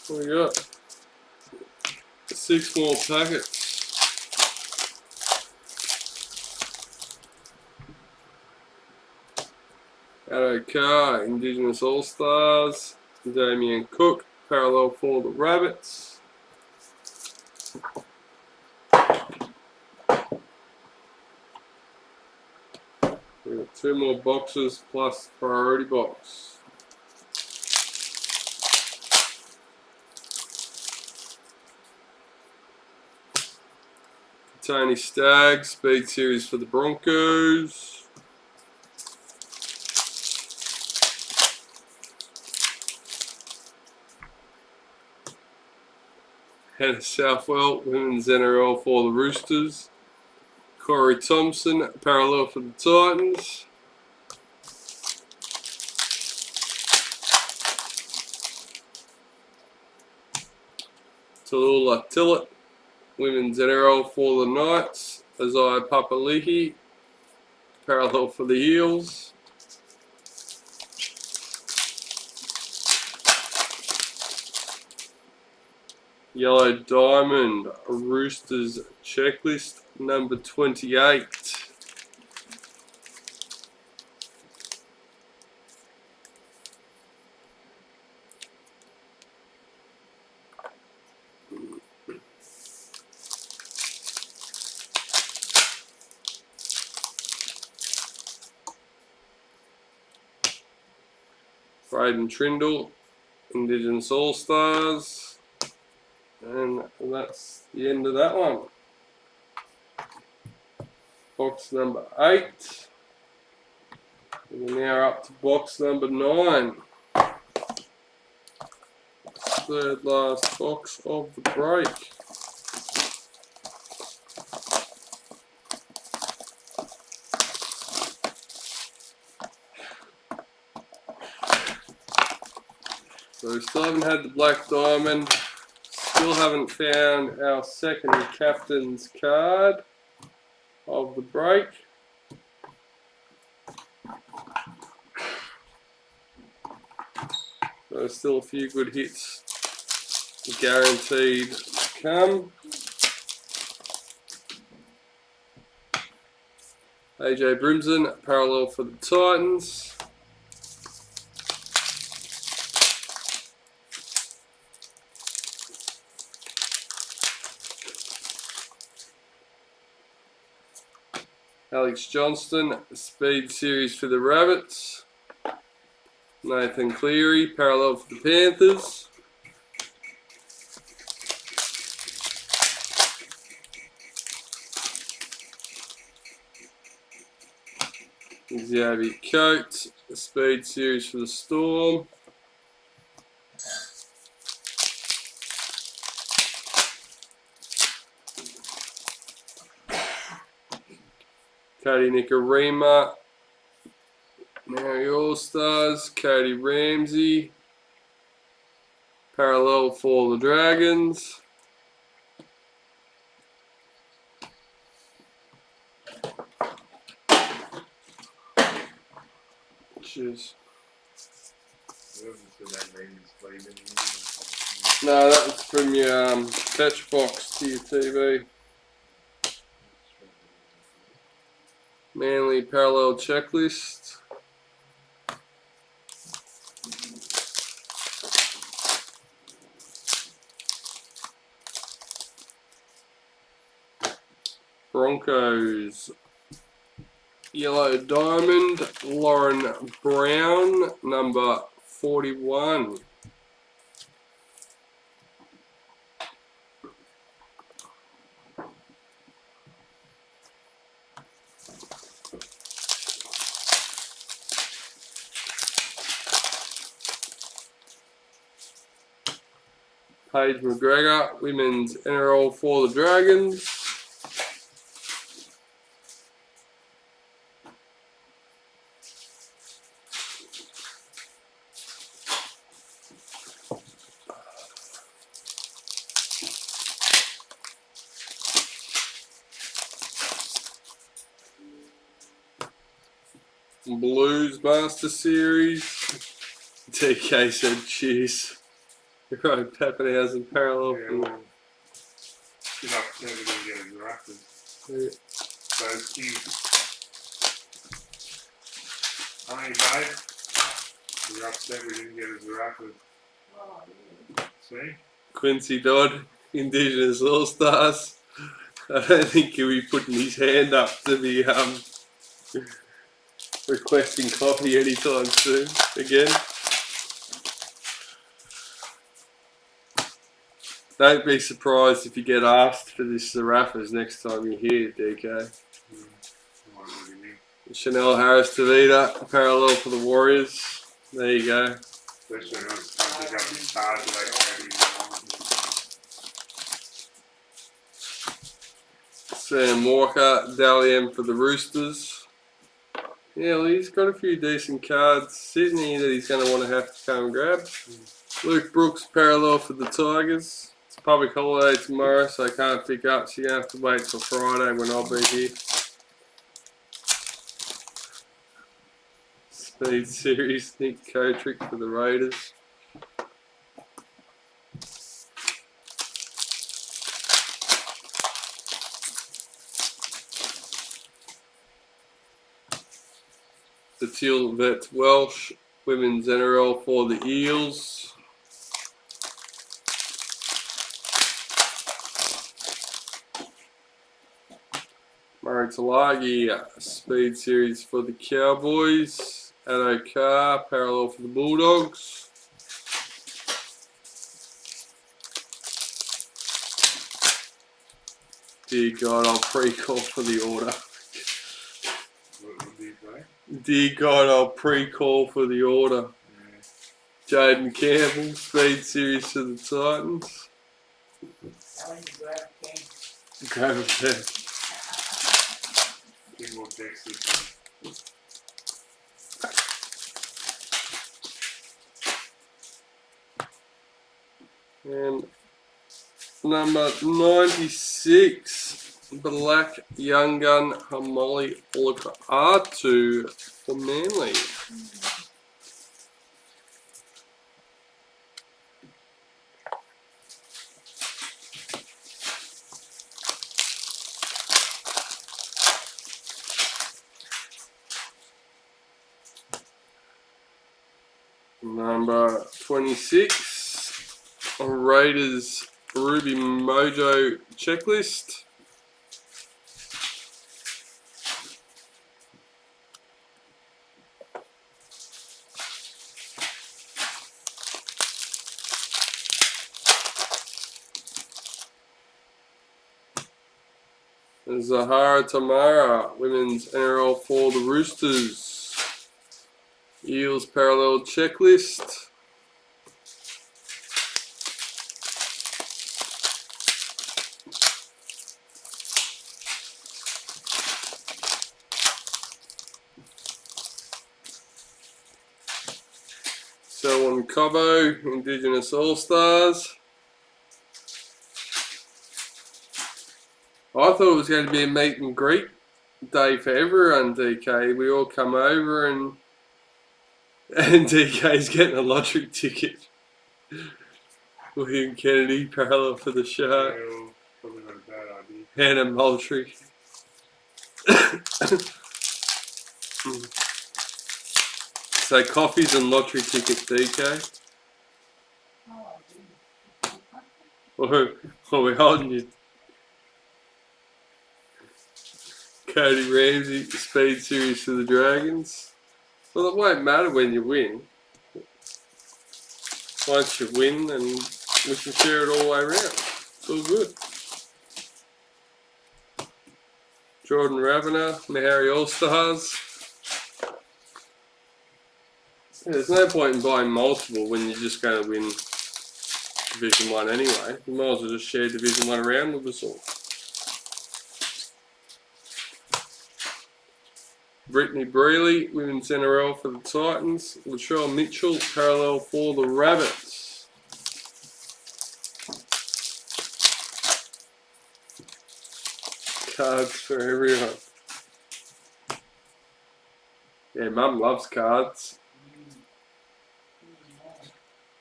Speaker 1: What we got? 6 more packets. Addo Carr, Indigenous All-Stars. Damien Cook, parallel for the Rabbits. We've got 2 more boxes plus priority box. Tony Stagg, Speed Series for the Broncos. Hannah Southwell, Women's NRL for the Roosters. Corey Thompson, parallel for the Titans. Tallulah Tillett, Women's NRL for the Knights. Isaiah Papali'i, parallel for the Eels. Yellow Diamond, Roosters Checklist, number 28. Braden Trindle, Indigenous All-Stars. And that's the end of that one. Box number 8. We're now up to box number 9. Third last box of the break. So we still haven't had the black diamond. Still haven't found our second captain's card of the break. So still a few good hits guaranteed to come. AJ Brimson, parallel for the Titans. Alex Johnston, Speed Series for the Rabbits. Nathan Cleary, parallel for the Panthers. Xavier Coates, Speed Series for the Storm. Cody Nicarima, Mary All-Stars, Cody Ramsey, parallel for the Dragons. Cheers. No, that was from your fetch box to your TV. Manly parallel checklist. Broncos yellow diamond, Lauren Brown, number 41. Paige McGregor, Women's NRL for the Dragons. Blues Master Series. DK said cheers. Right, Pappenhausen parallel.
Speaker 2: Yeah, well, get upset we didn't get his Raptors.
Speaker 1: Yeah.
Speaker 2: Those cute. Honey, babe. We're upset we didn't get his Raptors. See?
Speaker 1: Quincy Dodd, Indigenous All Stars. I don't think he'll be putting his hand up to be requesting coffee anytime soon again. Don't be surprised if you get asked for this Zarafas next time you're here, DK. Chanel Harris Tavita, parallel for the Warriors. There you go.
Speaker 2: Especially when I pick up the stars like
Speaker 1: Sam Walker, Dalian for the Roosters. Yeah, well, he's got a few decent cards sitting here that he's going to want to have to come and grab. Luke Brooks, parallel for the Tigers. It's a public holiday tomorrow, so I can't pick up, so you're going to have to wait till Friday when I'll be here. Speed Series, Nick Kotrick for the Raiders. The Teal Vet Welsh, Women's NRL for the Eels. Murray Talagi, Speed Series for the Cowboys. Addo Carr, parallel for the Bulldogs. Dear God, I'll pre-call for the order. Dear God, I'll pre-call for the order. Jaden Campbell, Speed Series to the Titans. Grab a pen. And number 96. Black Young Gun Hamoli Olaka R2 for Manly. Number 26. Raiders Ruby Mojo Checklist. Zahara Tamara, Women's NRL for the Roosters. Eels Parallel Checklist. Selwyn Cobbo, Indigenous All Stars. I thought it was going to be a meet and greet day for everyone, DK. We all come over and DK's getting a lottery ticket. William Kennedy, parallel for the Shark.
Speaker 2: Well, probably not a bad idea.
Speaker 1: Hannah Moultrie. So coffees and lottery ticket, DK. Or we're holding you. Cody Ramsey, Speed Series for the Dragons. Well, it won't matter when you win. Once you win, and we can share it all the way around. It's all good. Jordan Raviner, Mahari All Stars. Yeah, there's no point in buying multiple when you're just going to win Division 1 anyway. You might as well just share Division 1 around with us all. Brittany Brealey, Women's NRL for the Titans. Latrell Mitchell, parallel for the Rabbits. Cards for everyone. Yeah, Mum loves cards.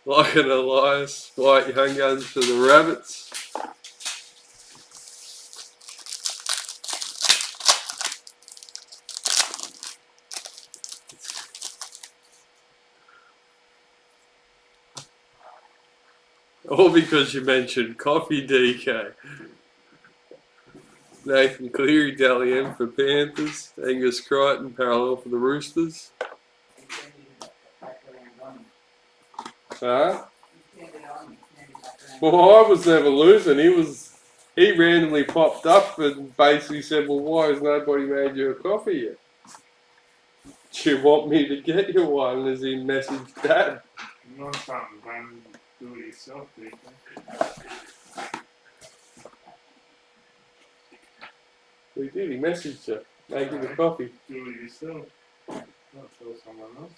Speaker 1: Like an Elias, White Young Guns for the Rabbits. All because you mentioned coffee, DK. Nathan Cleary, Dally M for Panthers. Angus Crichton, parallel for the Roosters. Huh? Well, I was never losing. He randomly popped up and basically said, well, why has nobody made you a coffee yet? Do you want me to get you one? As he messaged Dad.
Speaker 2: Not something, man. Do it yourself, do you think?
Speaker 1: We did, he messaged you. Make him a coffee.
Speaker 2: Do it yourself. Not tell someone else.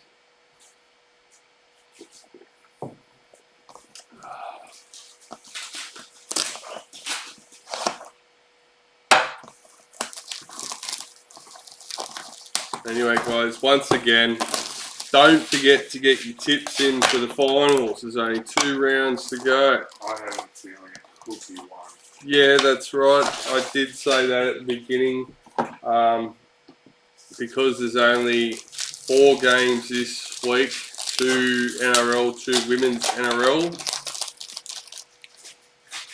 Speaker 1: Anyway, guys, once again, don't forget to get your tips in for the finals. There's only 2 rounds to go.
Speaker 2: I have a feeling it could be one.
Speaker 1: Yeah, that's right. I did say that at the beginning. Because there's only 4 games this week, 2 NRL, 2 women's NRL,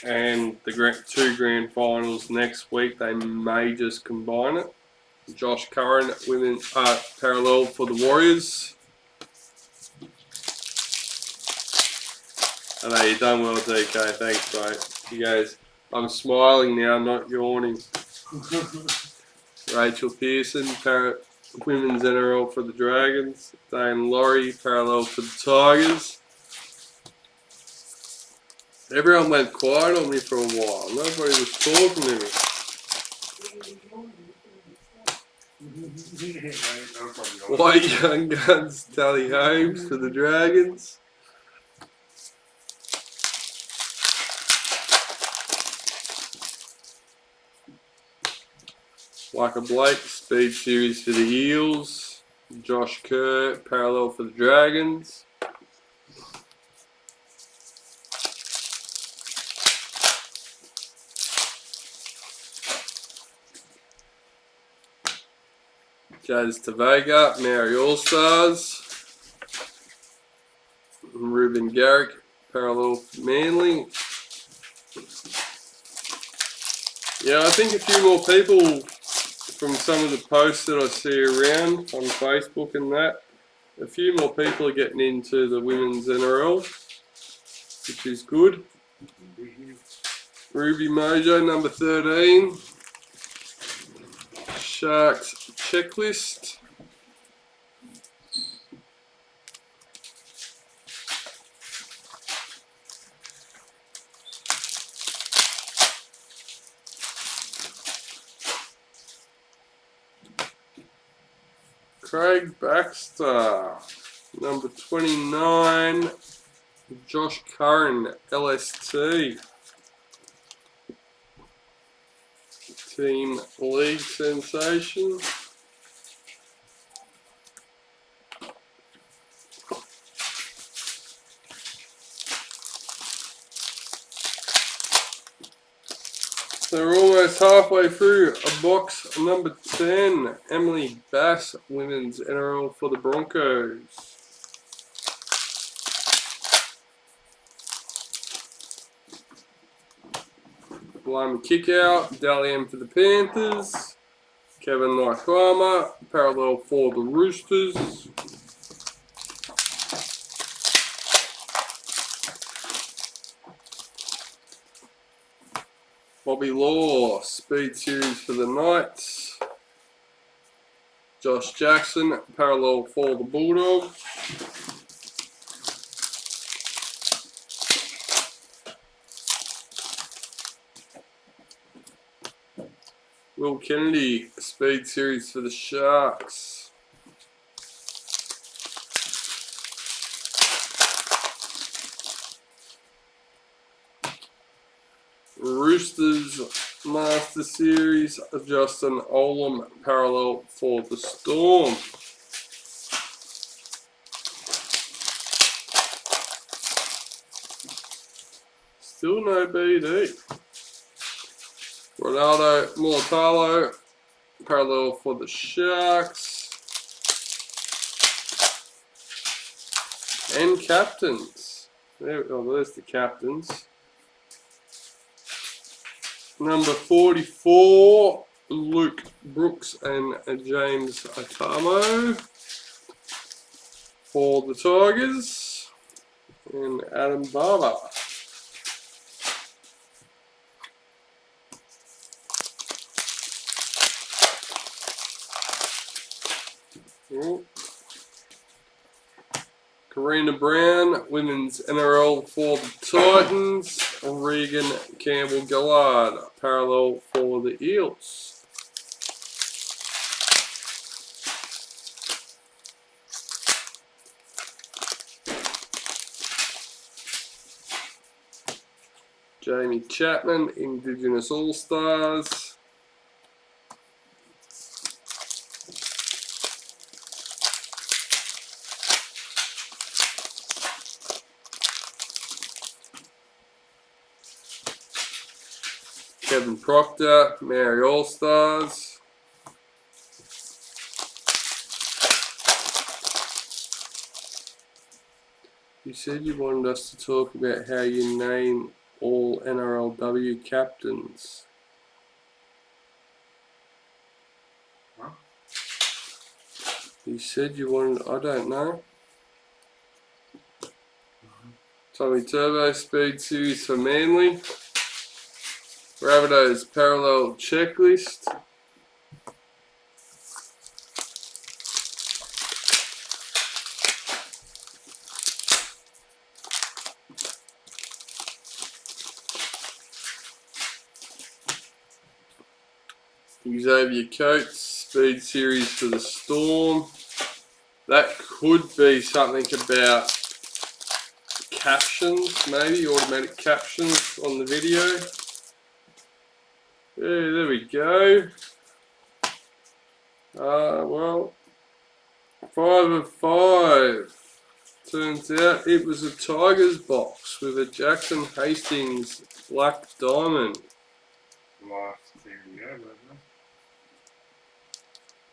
Speaker 1: and the 2 grand finals next week, they may just combine it. Josh Curran, women parallel for the Warriors. I know you've done well, DK. Thanks, mate. He goes, I'm smiling now, not yawning. Rachel Pearson, women's NRL for the Dragons. Dane Laurie, parallel for the Tigers. Everyone went quiet on me for a while. Nobody was talking to me. White Young Guns, Tally Holmes for the Dragons. Walker Blake, Speed Series for the Eels. Josh Kerr, parallel for the Dragons. Jazz Tavega, Maori All-Stars. Ruben Garrick, parallel for Manly. Yeah, I think a few more people from some of the posts that I see around on Facebook and that, a few more people are getting into the women's NRL, which is good. Ruby Mojo, number 13. Sharks Checklist. Craig Baxter, number 29, Josh Curran, LST, Team League Sensation. So we're almost halfway through a box number 10, Emily Bass, women's NRL for the Broncos. Blimey Kickout, Dally M for the Panthers. Kevin Nakwama, parallel for the Roosters. Bobby Law, Speed Series for the Knights. Josh Jackson, parallel for the Bulldogs. Will Kennedy, Speed Series for the Sharks. Roosters Master Series, Justin Olam, parallel for the Storm. Still no BD. Ronaldo Mulatalo, parallel for the Sharks. And captains. There's the captains. Number 44, Luke Brooks and James Atamo for the Tigers. And Adam Barber. Karina Brown, Women's NRL for the Titans. Regan Campbell-Gillard, parallel for the Eels. Jamie Chapman, Indigenous All-Stars. Kevin Proctor, Mary All-Stars. You said you wanted us to talk about how you name all NRLW captains.
Speaker 2: Huh?
Speaker 1: You said you wanted, I don't know. Tommy Turbo Speed Series for Manly. Rabbitohs Parallel Checklist. Xavier Coates Speed Series for the Storm. That could be something about captions, maybe automatic captions on the video. Yeah, there we go. Well, 5 of 5. Turns out it was a Tigers box with a Jackson Hastings black diamond.
Speaker 2: Last thing we have, isn't it?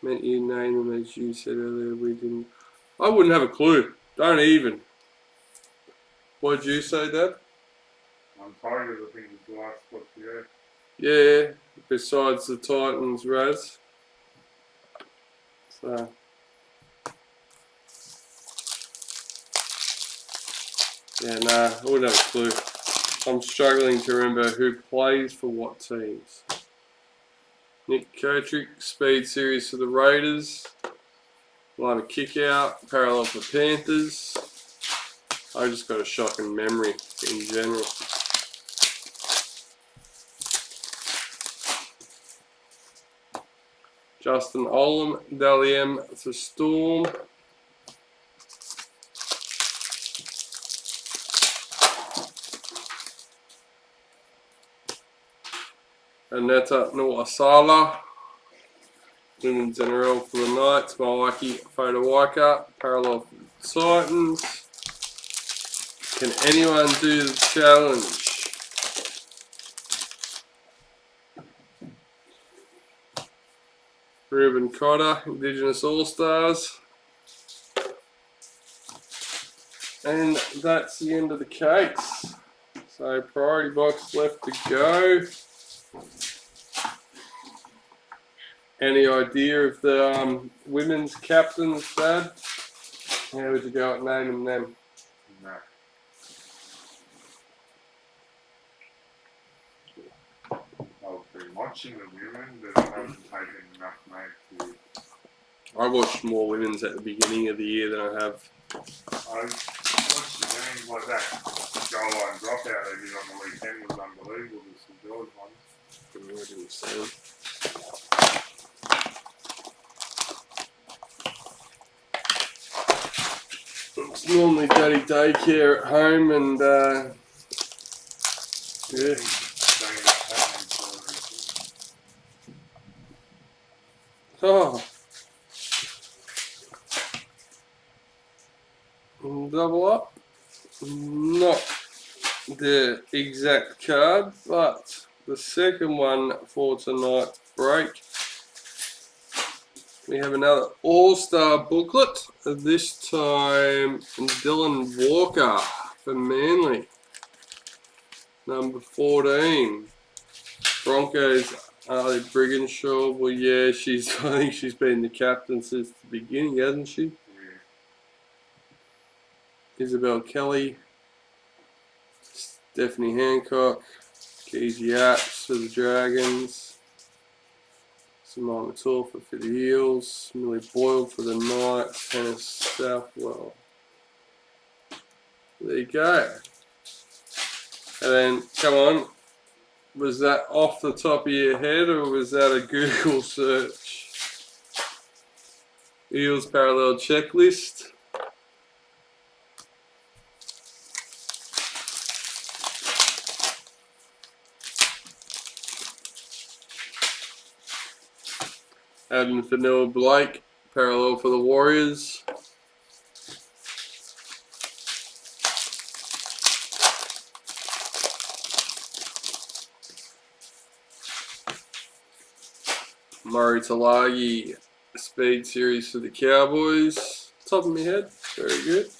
Speaker 1: Meant you name them as you said earlier. We didn't. I wouldn't have a clue. Don't even. What did you say, Dad?
Speaker 2: On Tigers, I think it's the last spot we have.
Speaker 1: Yeah, besides the Titans, RAZZ. So. Yeah, nah, I wouldn't have a clue. I'm struggling to remember who plays for what teams. Nick Kotrick, Speed Series for the Raiders. We'll have a kick out, parallel for Panthers. I just got a shocking memory in general. Justin Olam, Dally M for Storm. Aneta Nuasala, Women's NRL for the Knights. Mawaki Fodawaika, parallel for the Titans. Can anyone do the challenge? Ruben Cotter, Indigenous All-Stars. And that's the end of the case. So priority box left to go. Any idea of the women's captains, Dad? How would you go at naming them?
Speaker 2: No. I've been watching the women, but I haven't taken enough note to.
Speaker 1: I watched more women's at the beginning of the year than I have.
Speaker 2: I watched the games like that goal line dropout they did on the weekend was unbelievable. The St George ones.
Speaker 1: I didn't see them. It's normally daddy daycare at home and yeah. Oh. Double up? No. the exact card, but the second one for tonight's break, we have another All-Star booklet, this time Dylan Walker for Manly, number 14. Broncos, Ali Brigginshaw, well yeah, I think she's been the captain since the beginning, hasn't she? Yeah. Isabel Kelly, Stephanie Hancock, Keezy Apps for the Dragons, Simone Maturfa for the Eels, Millie Boyle for the Knights, Hannah Southwell. There you go. And then, come on, was that off the top of your head or was that a Google search? Eels parallel checklist. Adam Fanua Blake, parallel for the Warriors. Murray Talagi, Speed Series for the Cowboys. Top of my head, very good.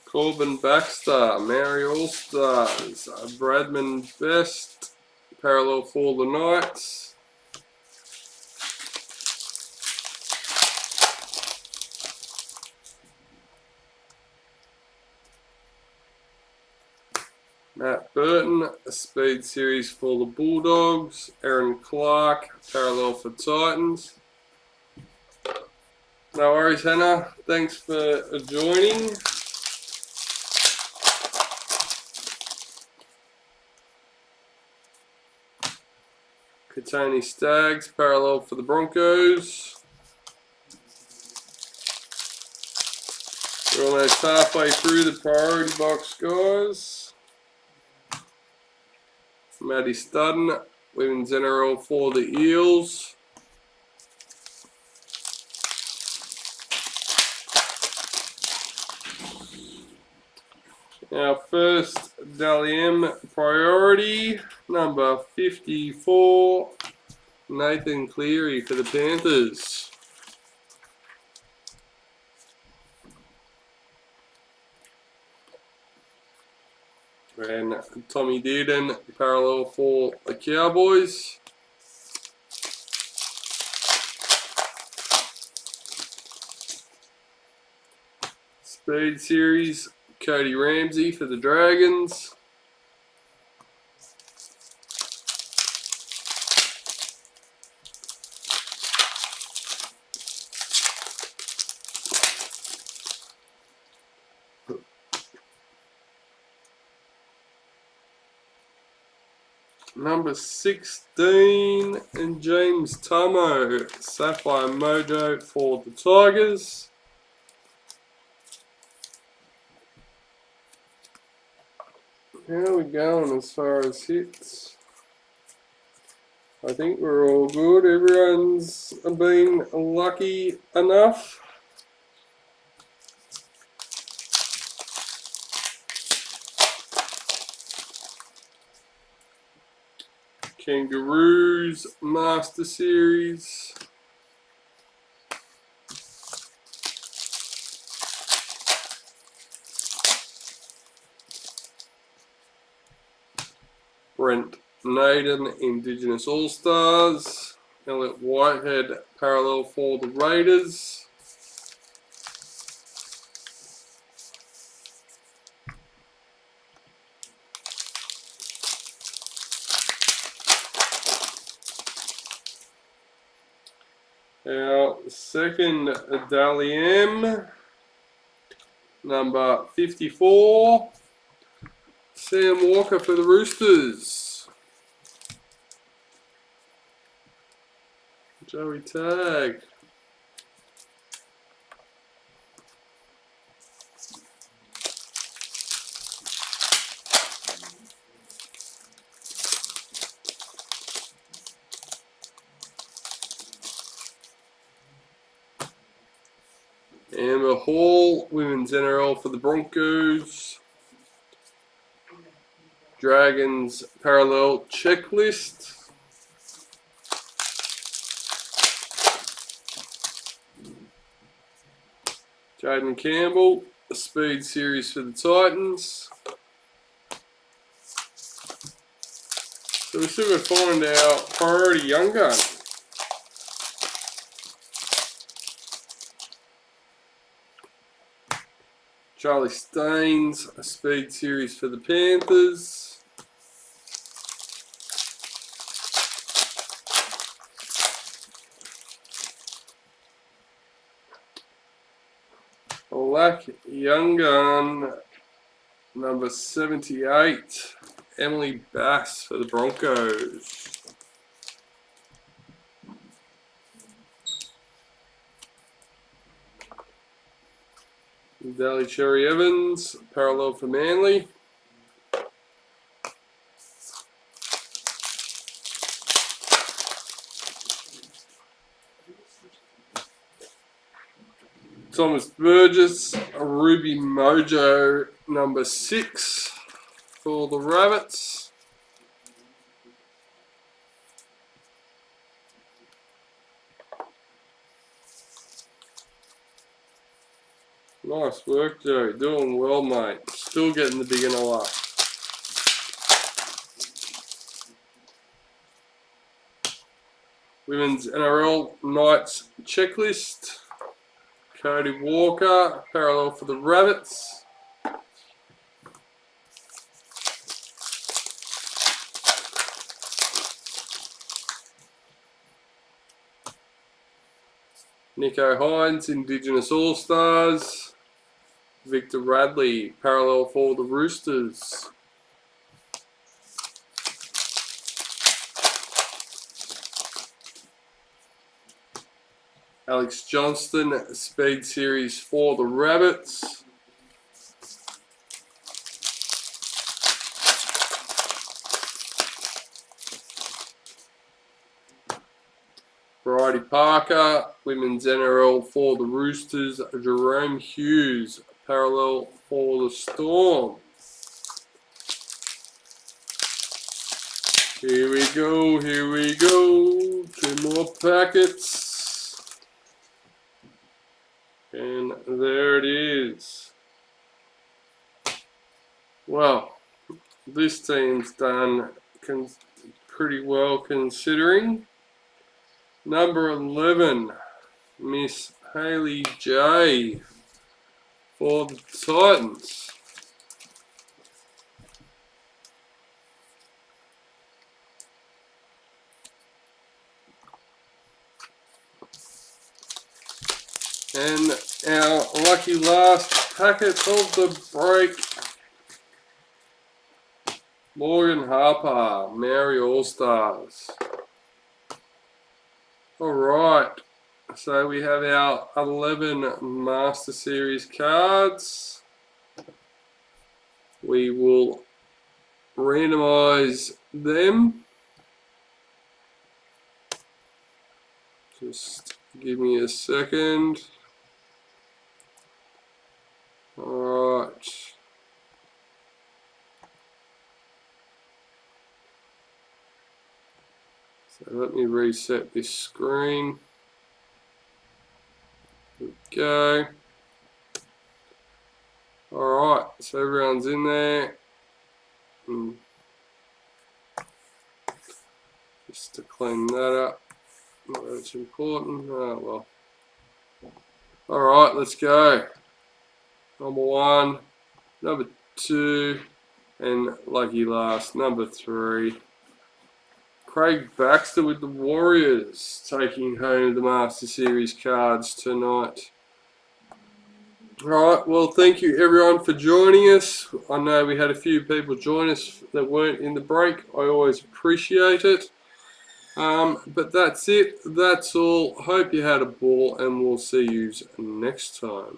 Speaker 1: Corbin Baxter, Maori All-Stars, Bradman Best, parallel for the Knights. Matt Burton, a Speed Series for the Bulldogs. Aaron Clark, parallel for Titans. No worries, Hannah. Thanks for joining. Katoni Staggs, parallel for the Broncos. We're almost halfway through the priority box, guys. Maddie Studden, Women's NRL for the Eels. Our first Dally M priority, number 54, Nathan Cleary for the Panthers. And Tommy Dearden, parallel for the Cowboys. Speed Series, Cody Ramsey for the Dragons. Number 16, and James Tomo, Sapphire Mojo for the Tigers. How are we going as far as hits? I think we're all good. Everyone's been lucky enough. Kangaroos Master Series. Brent Naden, Indigenous All-Stars. Elliot Whitehead, parallel for the Raiders. Our second Dally M, number 54, Sam Walker for the Roosters. Joey Tag. Amber Hall, Women's NRL for the Broncos. Dragons Parallel Checklist. Jaden Campbell, a Speed Series for the Titans. So we're still going to find our priority young gun. Charlie Staines, a Speed Series for the Panthers. Black young gun, number 78, Emily Bass for the Broncos. Daly Cherry Evans, parallel for Manly. Thomas Burgess, a Ruby Mojo, number 6 for the Rabbits. Nice work, Joe. Doing well, mate. Still getting the beginner luck. Women's NRL Knights Checklist. Cody Walker, parallel for the Rabbits. Nico Hines, Indigenous All-Stars. Victor Radley, parallel for the Roosters. Alex Johnston, Speed Series for the Rabbits. Bridie Parker, Women's NRL for the Roosters. Jerome Hughes, parallel for the Storm. Here we go, here we go. 2 more packets. And there it is. Well, this team's done pretty well considering. Number 11, Miss Haley J for the Titans. And our lucky last packet of the break, Morgan Harper, Maori All-Stars. Alright, so we have our 11 Master Series cards. We will randomise them. Just give me a second. Alright. So let me reset this screen. There we go. Alright, so everyone's in there. Just to clean that up. Not that it's important. Oh well. Alright, let's go. Number 1, number 2, and lucky last, number 3. Craig Baxter with the Warriors, taking home the Master Series cards tonight. Alright, well thank you everyone for joining us. I know we had a few people join us that weren't in the break. I always appreciate it. But that's it. That's all. Hope you had a ball and we'll see you next time.